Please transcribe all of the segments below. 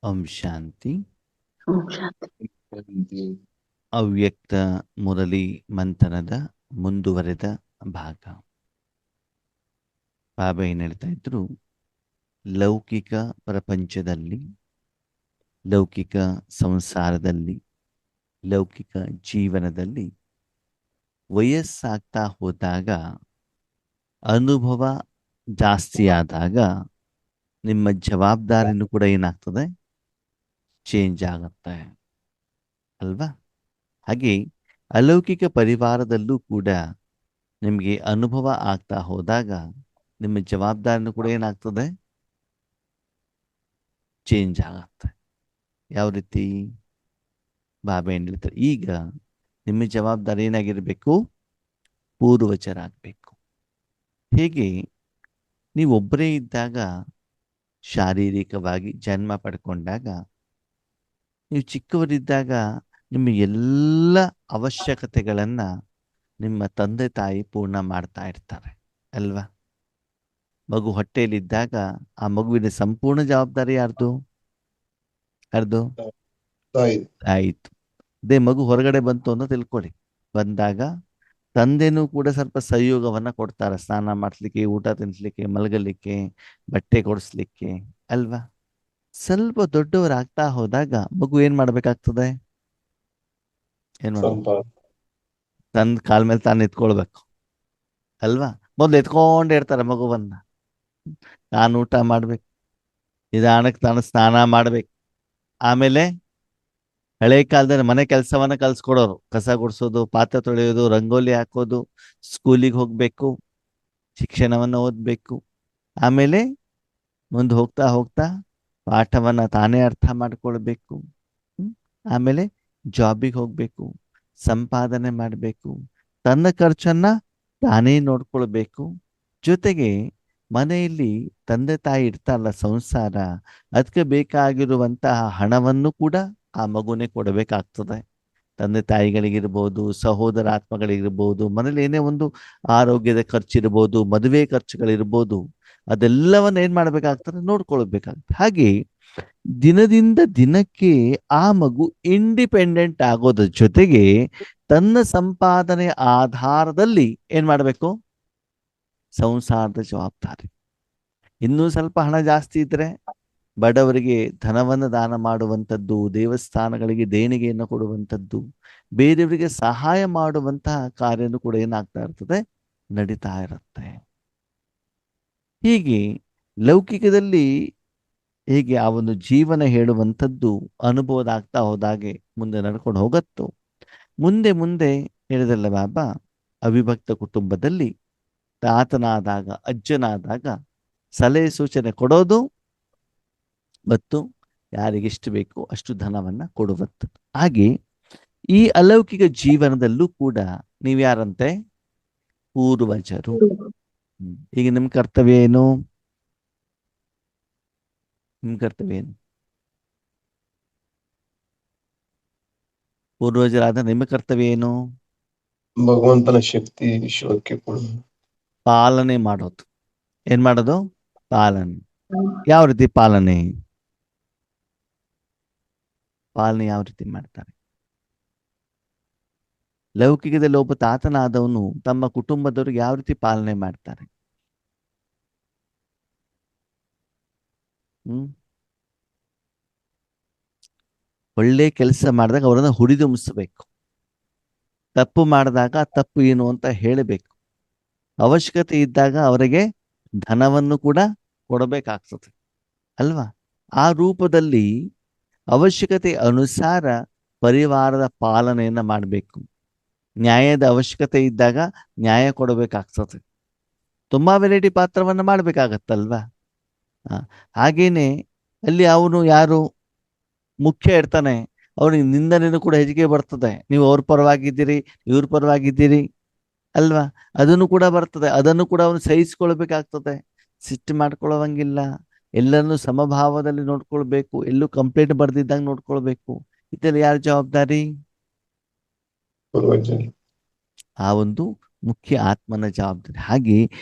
ಓಂ ಶಾಂತಿ. ಓಂ ಶಾಂತಿ. ಅವ್ಯಕ್ತ ಮುರಳಿ ಮಂಥನದ ಮುಂದುವರೆದ ಭಾಗ. ಬಾಬಾ ಏನ್ ಹೇಳ್ತಾ ಇದ್ರು, ಲೌಕಿಕ ಪ್ರಪಂಚದಲ್ಲಿ, ಲೌಕಿಕ ಸಂಸಾರದಲ್ಲಿ, ಲೌಕಿಕ ಜೀವನದಲ್ಲಿ ವಯಸ್ಸಾಗ್ತಾ ಹೋದಾಗ, ಅನುಭವ ಜಾಸ್ತಿ ಆದಾಗ ನಿಮ್ಮ ಜವಾಬ್ದಾರಿನೂ ಕೂಡ ಏನಾಗ್ತದೆ, ಚೇಂಜ್ ಆಗುತ್ತೆ ಅಲ್ವಾ? ಹಾಗೆ ಅಲೌಕಿಕ ಪರಿವಾರದಲ್ಲೂ ಕೂಡ ನಿಮಗೆ ಅನುಭವ ಆಗ್ತಾ ಹೋದಾಗ ನಿಮ್ಮ ಜವಾಬ್ದಾರಿನೂ ಕೂಡ ಏನಾಗ್ತದೆ, ಚೇಂಜ್ ಆಗುತ್ತೆ. ಯಾವ ರೀತಿ? ಬಾಬಾ ಏನ್ ಹೇಳ್ತಾರೆ, ಈಗ ನಿಮ್ಮ ಜವಾಬ್ದಾರಿ ಏನಾಗಿರ್ಬೇಕು, ಪೂರ್ವಜರಾಗಬೇಕು. ಹೇಗೆ ನೀವೊಬ್ಬರೇ ಇದ್ದಾಗ, ಶಾರೀರಿಕವಾಗಿ ಜನ್ಮ ಪಡ್ಕೊಂಡಾಗ, ನೀವು ಚಿಕ್ಕವರಿದ್ದಾಗ ನಿಮ್ಮ ಎಲ್ಲ ಅವಶ್ಯಕತೆಗಳನ್ನ ನಿಮ್ಮ ತಂದೆ ತಾಯಿ ಪೂರ್ಣ ಮಾಡ್ತಾ ಇರ್ತಾರೆ ಅಲ್ವಾ? ಮಗು ಹೊಟ್ಟೆಯಲ್ಲಿದ್ದಾಗ ಆ ಮಗುವಿನ ಸಂಪೂರ್ಣ ಜವಾಬ್ದಾರಿ ಯಾರ್ದು? ಆಯ್ತು. ಅದೇ ಮಗು ಹೊರಗಡೆ ಬಂತು ಅಂತ ತಿಳ್ಕೊಳ್ಳಿ, ಬಂದಾಗ ತಂದೆನೂ ಕೂಡ ಸ್ವಲ್ಪ ಸಹಯೋಗವನ್ನ ಕೊಡ್ತಾರೆ, ಸ್ನಾನ ಮಾಡಿಸ್ಲಿಕ್ಕೆ, ಊಟ ತಿನ್ಸ್ಲಿಕ್ಕೆ, ಮಲಗಲಿಕ್ಕೆ, ಬಟ್ಟೆ ಕೊಡಿಸ್ಲಿಕ್ಕೆ ಅಲ್ವಾ? ಸ್ವಲ್ಪ ದೊಡ್ಡವರಾಗ್ತಾ ಹೋದಾಗ ಮಗು ಏನ್ ಮಾಡ್ಬೇಕಾಗ್ತದೆ? ಏನ್ ಮಾಡ್ಬೇಕು? ತನ್ನ ಕಾಲ ಮೇಲೆ ತಾನು ಎತ್ಕೊಳ್ಬೇಕು ಅಲ್ವಾ? ಮೊದ್ಲು ಎತ್ಕೊಂಡೇ ಇರ್ತಾರೆ ಮಗುವನ್ನ. ತಾನು ಊಟ ಮಾಡ್ಬೇಕು, ನಿಧಾನಕ್ಕೆ ತಾನು ಸ್ನಾನ ಮಾಡ್ಬೇಕು. ಆಮೇಲೆ ಹಳೆ ಕಾಲದಲ್ಲಿ ಮನೆ ಕೆಲಸವನ್ನ ಕಲ್ಸ್ಕೊಡೋರು, ಕಸ ಗುಡಿಸೋದು, ಪಾತ್ರೆ ತೊಳೆಯೋದು, ರಂಗೋಲಿ ಹಾಕೋದು, ಸ್ಕೂಲಿಗೆ ಹೋಗ್ಬೇಕು, ಶಿಕ್ಷಣವನ್ನ ಓದ್ಬೇಕು. ಆಮೇಲೆ ಮುಂದೆ ಹೋಗ್ತಾ ಹೋಗ್ತಾ ಪಾಠವನ್ನ ತಾನೇ ಅರ್ಥ ಮಾಡ್ಕೊಳ್ಬೇಕು. ಆಮೇಲೆ ಜಾಬಿಗೆ ಹೋಗ್ಬೇಕು, ಸಂಪಾದನೆ ಮಾಡಬೇಕು, ತನ್ನ ಖರ್ಚನ್ನ ತಾನೇ ನೋಡ್ಕೊಳ್ಬೇಕು. ಜೊತೆಗೆ ಮನೆಯಲ್ಲಿ ತಂದೆ ತಾಯಿ ಇರ್ತಾರಲ್ಲ, ಸಂಸಾರ, ಅದಕ್ಕೆ ಬೇಕಾಗಿರುವಂತಹ ಹಣವನ್ನು ಕೂಡ ಆ ಮಗುನೇ ಕೊಡಬೇಕಾಗ್ತದೆ. ತಂದೆ ತಾಯಿಗಳಿಗಿರ್ಬೋದು, ಸಹೋದರ ಆತ್ಮಗಳಿಗಿರ್ಬೋದು, ಮನೇಲಿ ಏನೇ ಒಂದು ಆರೋಗ್ಯದ ಖರ್ಚಿರ್ಬೋದು, ಮದುವೆ ಖರ್ಚುಗಳಿರ್ಬೋದು, ಅದೆಲ್ಲವನ್ನ ಏನ್ ಮಾಡ್ಬೇಕಾಗ್ತದೆ, ನೋಡ್ಕೊಳ್ಬೇಕಾಗ್ತದೆ. ಹಾಗೆ ದಿನದಿಂದ ದಿನಕ್ಕೆ ಆ ಮಗು ಇಂಡಿಪೆಂಡೆಂಟ್ ಆಗೋದ್ರ ಜೊತೆಗೆ ತನ್ನ ಸಂಪಾದನೆ ಆಧಾರದಲ್ಲಿ ಏನ್ ಮಾಡಬೇಕು, ಸಂಸಾರದ ಜವಾಬ್ದಾರಿ. ಇನ್ನೂ ಸ್ವಲ್ಪ ಹಣ ಜಾಸ್ತಿ ಇದ್ರೆ ಬಡವರಿಗೆ ಧನವನ್ನು ದಾನ ಮಾಡುವಂಥದ್ದು, ದೇವಸ್ಥಾನಗಳಿಗೆ ದೇಣಿಗೆಯನ್ನು ಕೊಡುವಂಥದ್ದು, ಬೇರೆಯವರಿಗೆ ಸಹಾಯ ಮಾಡುವಂತಹ ಕಾರ್ಯನೂ ಕೂಡ ಏನಾಗ್ತಾ ಇರ್ತದೆ, ನಡೀತಾ ಇರುತ್ತೆ. ಹೀಗೆ ಲೌಕಿಕದಲ್ಲಿ ಹೇಗೆ ಆ ಒಂದು ಜೀವನ ಹೇಳುವಂಥದ್ದು ಅನುಭವದಾಗ್ತಾ ಹೋದಾಗೆ ಮುಂದೆ ನಡ್ಕೊಂಡು ಹೋಗತ್ತೋ, ಮುಂದೆ ಮುಂದೆ ಹೇಳಿದಲ್ಲ ಬಾಬಾ, ಅವಿಭಕ್ತ ಕುಟುಂಬದಲ್ಲಿ ತಾತನಾದಾಗ, ಅಜ್ಜನಾದಾಗ ಸಲಹೆ ಸೂಚನೆ ಕೊಡೋದು ಮತ್ತು ಯಾರಿಗೆಷ್ಟು ಬೇಕೋ ಅಷ್ಟು ಧನವನ್ನ ಕೊಡುವಂಥದ್ದು. ಹಾಗೆ ಈ ಅಲೌಕಿಕ ಜೀವನದಲ್ಲೂ ಕೂಡ ನೀವ್ಯಾರಂತೆ, ಪೂರ್ವಜರು. ಈಗ ನಿಮ್ಮ ಕರ್ತವ್ಯ ಏನು? ನಿಮ್ಮ ಕರ್ತವ್ಯ ಏನು? ಪೂರ್ವಜರಾದ ನಿಮ್ಮ ಕರ್ತವ್ಯ ಏನು? ಭಗವಂತನ ಶಕ್ತಿ ವಿಶ್ವಕ್ಕೆ ಕೊಡುವುದು, ಪಾಲನೆ ಮಾಡೋದು. ಏನ್ ಮಾಡೋದು? ಪಾಲನೆ. ಯಾವ ರೀತಿ ಪಾಲನೆ? ಪಾಲನೆ ಯಾವ ರೀತಿ ಮಾಡ್ತಾರೆ? ಲೌಕಿಕದಲ್ಲಿ ಒಬ್ಬ ತಾತನಾದವನು ತಮ್ಮ ಕುಟುಂಬದವ್ರಿಗೆ ಯಾವ ರೀತಿ ಪಾಲನೆ ಮಾಡ್ತಾರೆ? ಒಳ್ಳೆ ಕೆಲಸ ಮಾಡಿದಾಗ ಅವರನ್ನ ಹುರಿದುಂಬಿಸಬೇಕು, ತಪ್ಪು ಮಾಡಿದಾಗ ತಪ್ಪು ಏನು ಅಂತ ಹೇಳಬೇಕು, ಅವಶ್ಯಕತೆ ಇದ್ದಾಗ ಅವರಿಗೆ ಧನವನ್ನು ಕೂಡ ಕೊಡಬೇಕಾಗ್ತದೆ ಅಲ್ವಾ? ಆ ರೂಪದಲ್ಲಿ ಅವಶ್ಯಕತೆ ಅನುಸಾರ ಪರಿವಾರದ ಪಾಲನೆಯನ್ನ ಮಾಡಬೇಕು. ನ್ಯಾಯದ ಅವಶ್ಯಕತೆ ಇದ್ದಾಗ ನ್ಯಾಯ ಕೊಡಬೇಕಾಗ್ತದೆ. ತುಂಬಾ ವೆರೈಟಿ ಪಾತ್ರವನ್ನ ಮಾಡ್ಬೇಕಾಗತ್ತಲ್ವಾ? ಹಾಗೇನೆ ಅಲ್ಲಿ ಅವನು ಯಾರು ಮುಖ್ಯ ಇರ್ತಾನೆ, ಅವನಿಗೆ ನಿಂದನೆಯೂ ಕೂಡ ಹೆಚ್ಚಿಗೆ ಬರ್ತದೆ. ನೀವು ಅವ್ರ ಪರವಾಗಿದ್ದೀರಿ, ಇವ್ರ ಪರವಾಗಿದ್ದೀರಿ ಅಲ್ವಾ? ಅದನ್ನು ಕೂಡ ಬರ್ತದೆ. ಅದನ್ನು ಕೂಡ ಅವನು ಸಹಿಸ್ಕೊಳ್ಬೇಕಾಗ್ತದೆ. ಸಿಟ್ಟು ಮಾಡ್ಕೊಳ್ಳೋವಂಗಿಲ್ಲ, ಎಲ್ಲರನ್ನು ಸಮಭಾವದಲ್ಲಿ ನೋಡ್ಕೊಳ್ಬೇಕು, ಎಲ್ಲೂ ಕಂಪ್ಲೇಂಟ್ ಬರ್ದಿದ್ದಂಗೆ ನೋಡ್ಕೊಳ್ಬೇಕು. ಇದೆಲ್ಲ ಯಾರ ಜವಾಬ್ದಾರಿ? ಆ ಒಂದು ಮುಖ್ಯ ಆತ್ಮನ ಜವಾಬ್ದಾರಿ. ಹಾಗೆ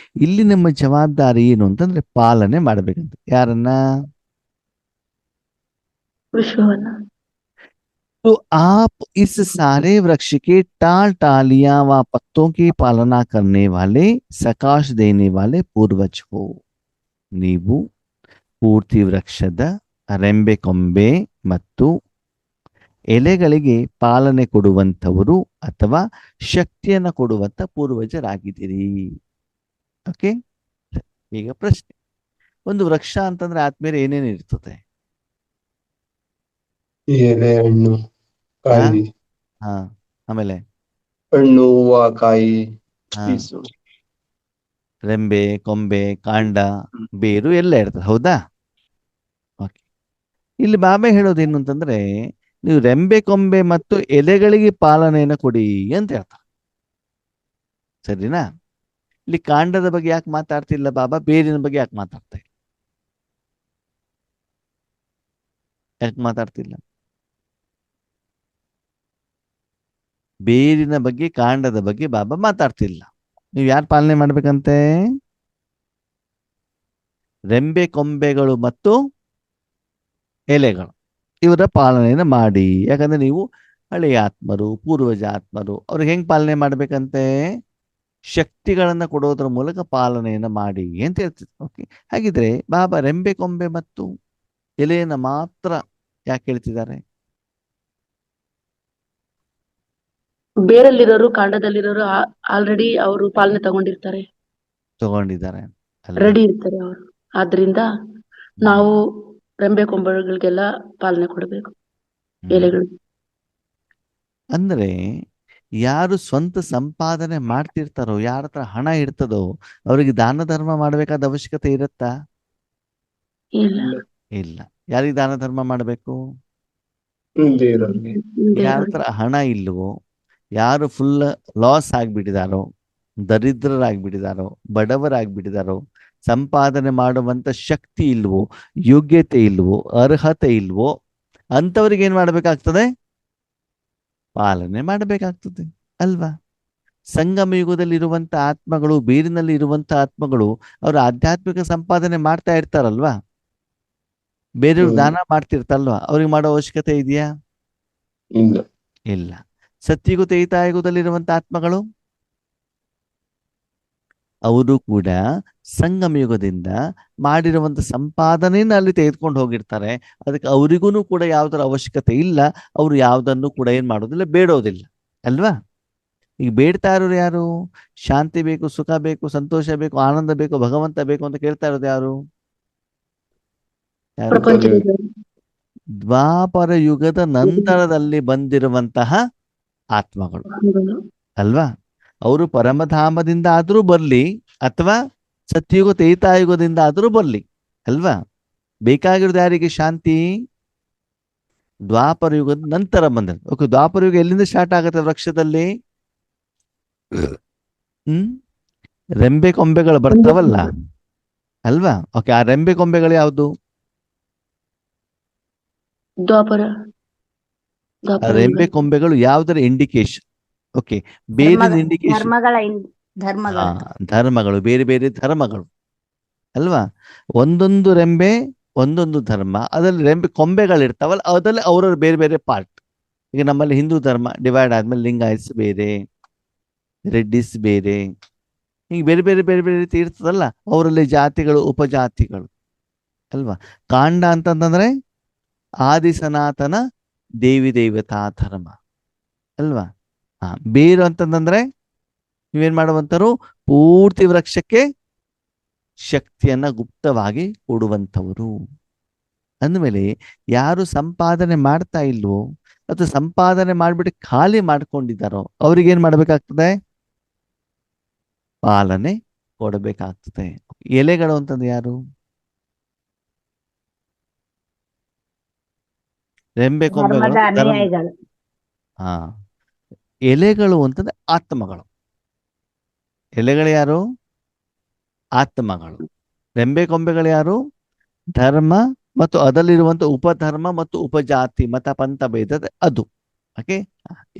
ಇಲ್ಲಿ ನಮ್ಮ ಜವಾಬ್ದಾರಿ ಏನು ಅಂತಂದ್ರೆ ಪಾಲನೆ ಮಾಡ್ಬೇಕಂತ. ಯಾರನ್ನ? विश्ववನ್ನ तो आप इस सारे वृक्ष के टाल टालियां व पत्तों की पालना करने वाले सकाश देने वाले पूर्वज हो। ನೀವು ಪೂರ್ತಿ ವೃಕ್ಷದ ರೆಂಬೆ ಕೊಂಬೆ ಮತ್ತು ಎಲೆಗಳಿಗೆ ಪಾಲನೆ ಕೊಡುವಂಥವರು ಅಥವಾ ಶಕ್ತಿಯನ್ನು ಕೊಡುವಂತ ಪೂರ್ವಜರಾಗಿದ್ದೀರಿ. ಓಕೆ, ಈಗ ಪ್ರಶ್ನೆ, ಒಂದು ವೃಕ್ಷ ಅಂತಂದ್ರೆ ಆದ್ಮೇಲೆ ಏನೇನು ಇರ್ತದೆ? ಎಲೆ, ಹಣ್ಣು, ಕಾಯಿ, ಹಾ, ಆಮೇಲೆ ಹಣ್ಣು, ಹೂವ, ಕಾಯಿ, ಹಾ, ಪೀಸು. ರೆಂಬೆ, ಕೊಂಬೆ, ಕಾಂಡ, ಬೇರು ಎಲ್ಲ ಇರ್ತದೆ, ಹೌದಾ? ಓಕೆ, ಇಲ್ಲಿ ಬಾಬೆ ಹೇಳೋದೇನು ಅಂತಂದ್ರೆ, ನೀವು ರೆಂಬೆ ಕೊಂಬೆ ಮತ್ತು ಎಲೆಗಳಿಗೆ ಪಾಲನೆಯನ್ನು ಕೊಡಿ ಅಂತ ಹೇಳ್ತಾರೆ. ಸರಿನಾ? ಇಲ್ಲಿ ಕಾಂಡದ ಬಗ್ಗೆ ಯಾಕೆ ಮಾತಾಡ್ತಿಲ್ಲ ಬಾಬಾ, ಬೇರಿನ ಬಗ್ಗೆ ಯಾಕೆ ಮಾತಾಡ್ತಾ ಇಲ್ಲ? ಯಾಕೆ ಮಾತಾಡ್ತಿಲ್ಲ? ಬೇರಿನ ಬಗ್ಗೆ, ಕಾಂಡದ ಬಗ್ಗೆ ಬಾಬಾ ಮಾತಾಡ್ತಿಲ್ಲ. ನೀವು ಯಾರು ಪಾಲನೆ ಮಾಡ್ಬೇಕಂತೆ? ರೆಂಬೆ ಕೊಂಬೆಗಳು ಮತ್ತು ಎಲೆಗಳು, ಇವರ ಪಾಲನೆಯನ್ನು ಮಾಡಿ. ಯಾಕಂದ್ರೆ ನೀವು ಹಳೆಯ ಆತ್ಮರು, ಪೂರ್ವಜ ಆತ್ಮರು, ಅವ್ರಿಗೆ ಹೆಂಗ್ ಪಾಲನೆ ಮಾಡ್ಬೇಕಂತೆ? ಶಕ್ತಿಗಳನ್ನ ಕೊಡೋದ್ರ ಮೂಲಕ ಪಾಲನೆಯನ್ನು ಮಾಡಿ ಅಂತ ಹೇಳ್ತಿದ್ರು. ಓಕೆ, ಹಾಗಿದ್ರೆ ಬಾಬಾ ರೆಂಬೆ ಕೊಂಬೆ ಮತ್ತು ಎಲೆಯನ್ನ ಮಾತ್ರ ಯಾಕೆ ಹೇಳ್ತಿದ್ದಾರೆ? ಬೇರಲ್ಲಿರೋರು ಕಾಂಡದಲ್ಲಿರೋರು ಆಲ್ರೆಡಿ ಅವರು ಪಾಲನೆ ತಗೊಂಡಿರ್ತಾರೆ, ತಗೊಂಡಿದ್ದಾರೆ ಅಲ್ವಾ? ರೆಡಿ ಇರ್ತಾರೆ ಅವರು. ಆದ್ರಿಂದ ನಾವು ರೆಂಬೆ ಕೊಂಬೆಗಳಿಗೆಲ್ಲ ಪಾಲನೆ ಕೊಡಬೇಕು, ಎಲೆಗಳು. ಅಂದ್ರೆ ಯಾರು ಸ್ವಂತ ಸಂಪಾದನೆ ಮಾಡ್ತಿರ್ತಾರೋ, ಯಾರ ಹತ್ರ ಹಣ ಇರ್ತದೋ, ಅವರಿಗೆ ದಾನ ಧರ್ಮ ಮಾಡಬೇಕಾದ ಅವಶ್ಯಕತೆ ಇರುತ್ತಾ? ಇಲ್ಲ, ಇಲ್ಲ. ಯಾರಿಗೆ ದಾನ ಧರ್ಮ ಮಾಡಬೇಕು? ಬೇರವ್ರಿಗೆ. ಯಾರ ಹತ್ರ ಹಣ ಇಲ್ವೋ, ಯಾರು ಫುಲ್ ಲಾಸ್ ಆಗ್ಬಿಟ್ಟಿದಾರೋ, ದರಿದ್ರರಾಗ್ಬಿಟ್ಟಿದಾರೋ, ಬಡವರಾಗ್ಬಿಟ್ಟಿದಾರೋ, ಸಂಪಾದನೆ ಮಾಡುವಂತ ಶಕ್ತಿ ಇಲ್ವೋ, ಯೋಗ್ಯತೆ ಇಲ್ವೋ, ಅರ್ಹತೆ ಇಲ್ವೋ, ಅಂಥವ್ರಿಗೆ ಏನ್ ಮಾಡ್ಬೇಕಾಗ್ತದೆ? ಪಾಲನೆ ಮಾಡಬೇಕಾಗ್ತದೆ ಅಲ್ವಾ? ಸಂಗಮ ಯುಗದಲ್ಲಿ ಇರುವಂತ ಆತ್ಮಗಳು, ಬೇರಿನಲ್ಲಿ ಇರುವಂತ ಆತ್ಮಗಳು, ಅವರು ಆಧ್ಯಾತ್ಮಿಕ ಸಂಪಾದನೆ ಮಾಡ್ತಾ ಇರ್ತಾರಲ್ವಾ? ಬೇರೆಯವ್ರು ದಾನ ಮಾಡ್ತಿರ್ತಾರಲ್ವಾ? ಅವ್ರಿಗೆ ಮಾಡೋ ಅವಶ್ಯಕತೆ ಇದೆಯಾ? ಇಲ್ಲ. ಇಲ್ಲ. ಸತ್ಯುಗ ತ್ರೇತಾಯುಗದಲ್ಲಿರುವಂತ ಆತ್ಮಗಳು, ಅವರು ಕೂಡ ಸಂಗಮ ಯುಗದಿಂದ ಮಾಡಿರುವಂತ ಸಂಪಾದನೆಯನ್ನು ಅಲ್ಲಿ ತೆಗೆದುಕೊಂಡು ಹೋಗಿರ್ತಾರೆ. ಅದಕ್ಕೆ ಅವರಿಗೂ ಕೂಡ ಯಾವುದರ ಅವಶ್ಯಕತೆ ಇಲ್ಲ. ಅವರು ಯಾವುದನ್ನು ಕೂಡ ಏನ್ ಮಾಡೋದಿಲ್ಲ, ಬೇಡೋದಿಲ್ಲ ಅಲ್ವಾ? ಈಗ ಬೇಡ್ತಾ ಇರೋರು ಯಾರು? ಶಾಂತಿ ಬೇಕು, ಸುಖ ಬೇಕು, ಸಂತೋಷ ಬೇಕು, ಆನಂದ ಬೇಕು, ಭಗವಂತ ಬೇಕು ಅಂತ ಕೇಳ್ತಾ ಇರೋದು ಯಾರು? ಪ್ರಪಂಚದ ದ್ವಾಪರ ಯುಗದ ನಂತರದಲ್ಲಿ ಬಂದಿರುವಂತಹ ಆತ್ಮಗಳು ಅಲ್ವಾ? ಅವರು ಪರಮಧಾಮದಿಂದ ಆದ್ರೂ ಬರ್ಲಿ, ಅಥವಾ ಸತ್ಯುಗ ತ್ರೇತಾಯುಗದಿಂದ ಆದ್ರೂ ಬರ್ಲಿ ಅಲ್ವಾ? ಬೇಕಾಗಿರೋದು ಯಾರಿಗೆ? ಶಾಂತಿ ದ್ವಾಪರ ಯುಗದ ನಂತರ ಬಂದ. ಓಕೆ, ದ್ವಾಪರ ಯುಗ ಎಲ್ಲಿಂದ ಸ್ಟಾರ್ಟ್ ಆಗುತ್ತೆ? ವೃಕ್ಷದಲ್ಲಿ ರೆಂಬೆ ಕೊಂಬೆಗಳು ಬರ್ತಾವಲ್ಲ ಅಲ್ವಾ? ಓಕೆ, ಆ ರೆಂಬೆ ಕೊಂಬೆಗಳು ಯಾವುದು? ದ್ವಾಪರ ರೆಂಬೆ ಕೊಂಬೆಗಳು ಯಾವುದರ ಇಂಡಿಕೇಶನ್? ಓಕೆ, ಬೇರೆ ಇಂಡಿಕೇಶನ್ ಧರ್ಮಗಳು, ಬೇರೆ ಬೇರೆ ಧರ್ಮಗಳು ಅಲ್ವಾ? ಒಂದೊಂದು ರೆಂಬೆ ಒಂದೊಂದು ಧರ್ಮ, ಅದರಲ್ಲಿ ರೆಂಬೆ ಕೊಂಬೆಗಳು ಇರ್ತಾವಲ್ಲ, ಅದರಲ್ಲಿ ಅವ್ರವ್ರ ಬೇರೆ ಬೇರೆ ಪಾರ್ಟ್. ಈಗ ನಮ್ಮಲ್ಲಿ ಹಿಂದೂ ಧರ್ಮ ಡಿವೈಡ್ ಆದ್ಮೇಲೆ ಲಿಂಗಾಯತ್ಸ್ ಬೇರೆ, ರೆಡ್ಡಿಸ್ ಬೇರೆ, ಹಿಂಗೆ ಬೇರೆ ಬೇರೆ ಬೇರೆ ಬೇರೆ ರೀತಿ ಇರ್ತದಲ್ಲ, ಅವರಲ್ಲಿ ಜಾತಿಗಳು, ಉಪಜಾತಿಗಳು ಅಲ್ವಾ? ಕಾಂಡ ಅಂತಂದ್ರೆ ಆದಿ ಸನಾತನ ದೇವಿ ದೇವತಾ ಧರ್ಮ ಅಲ್ವಾ? ಬೇರು ಅಂತಂದ್ರೆ ನೀವೇನ್ ಮಾಡುವಂತರು? ಪೂರ್ತಿ ವೃಕ್ಷಕ್ಕೆ ಶಕ್ತಿಯನ್ನ ಗುಪ್ತವಾಗಿ ಕೊಡುವಂಥವರು. ಅಂದಮೇಲೆ ಯಾರು ಸಂಪಾದನೆ ಮಾಡ್ತಾ ಇಲ್ವೋ, ಅಥವಾ ಸಂಪಾದನೆ ಮಾಡ್ಬಿಟ್ಟು ಖಾಲಿ ಮಾಡ್ಕೊಂಡಿದ್ದಾರೋ, ಅವ್ರಿಗೇನ್ ಮಾಡ್ಬೇಕಾಗ್ತದೆ? ಪಾಲನೆ ಕೊಡಬೇಕಾಗ್ತದೆ. ಎಲೆಗಳು ಅಂತಂದ್ರೆ ಯಾರು? ರೆಂಬೆ ಕೊಂಬೆಗಳು ಹಾ, ಎಲೆಗಳು ಅಂತಂದ್ರೆ ಆತ್ಮಗಳು. ಎಲೆಗಳು ಯಾರು? ಆತ್ಮಗಳು. ರೆಂಬೆ ಕೊಂಬೆಗಳು ಯಾರು? ಧರ್ಮ ಮತ್ತು ಅದರಲ್ಲಿರುವಂತ ಉಪಧರ್ಮ ಮತ್ತು ಉಪಜಾತಿ, ಮತ ಪಂಥ ಭೇದ ಅದು. ಓಕೆ,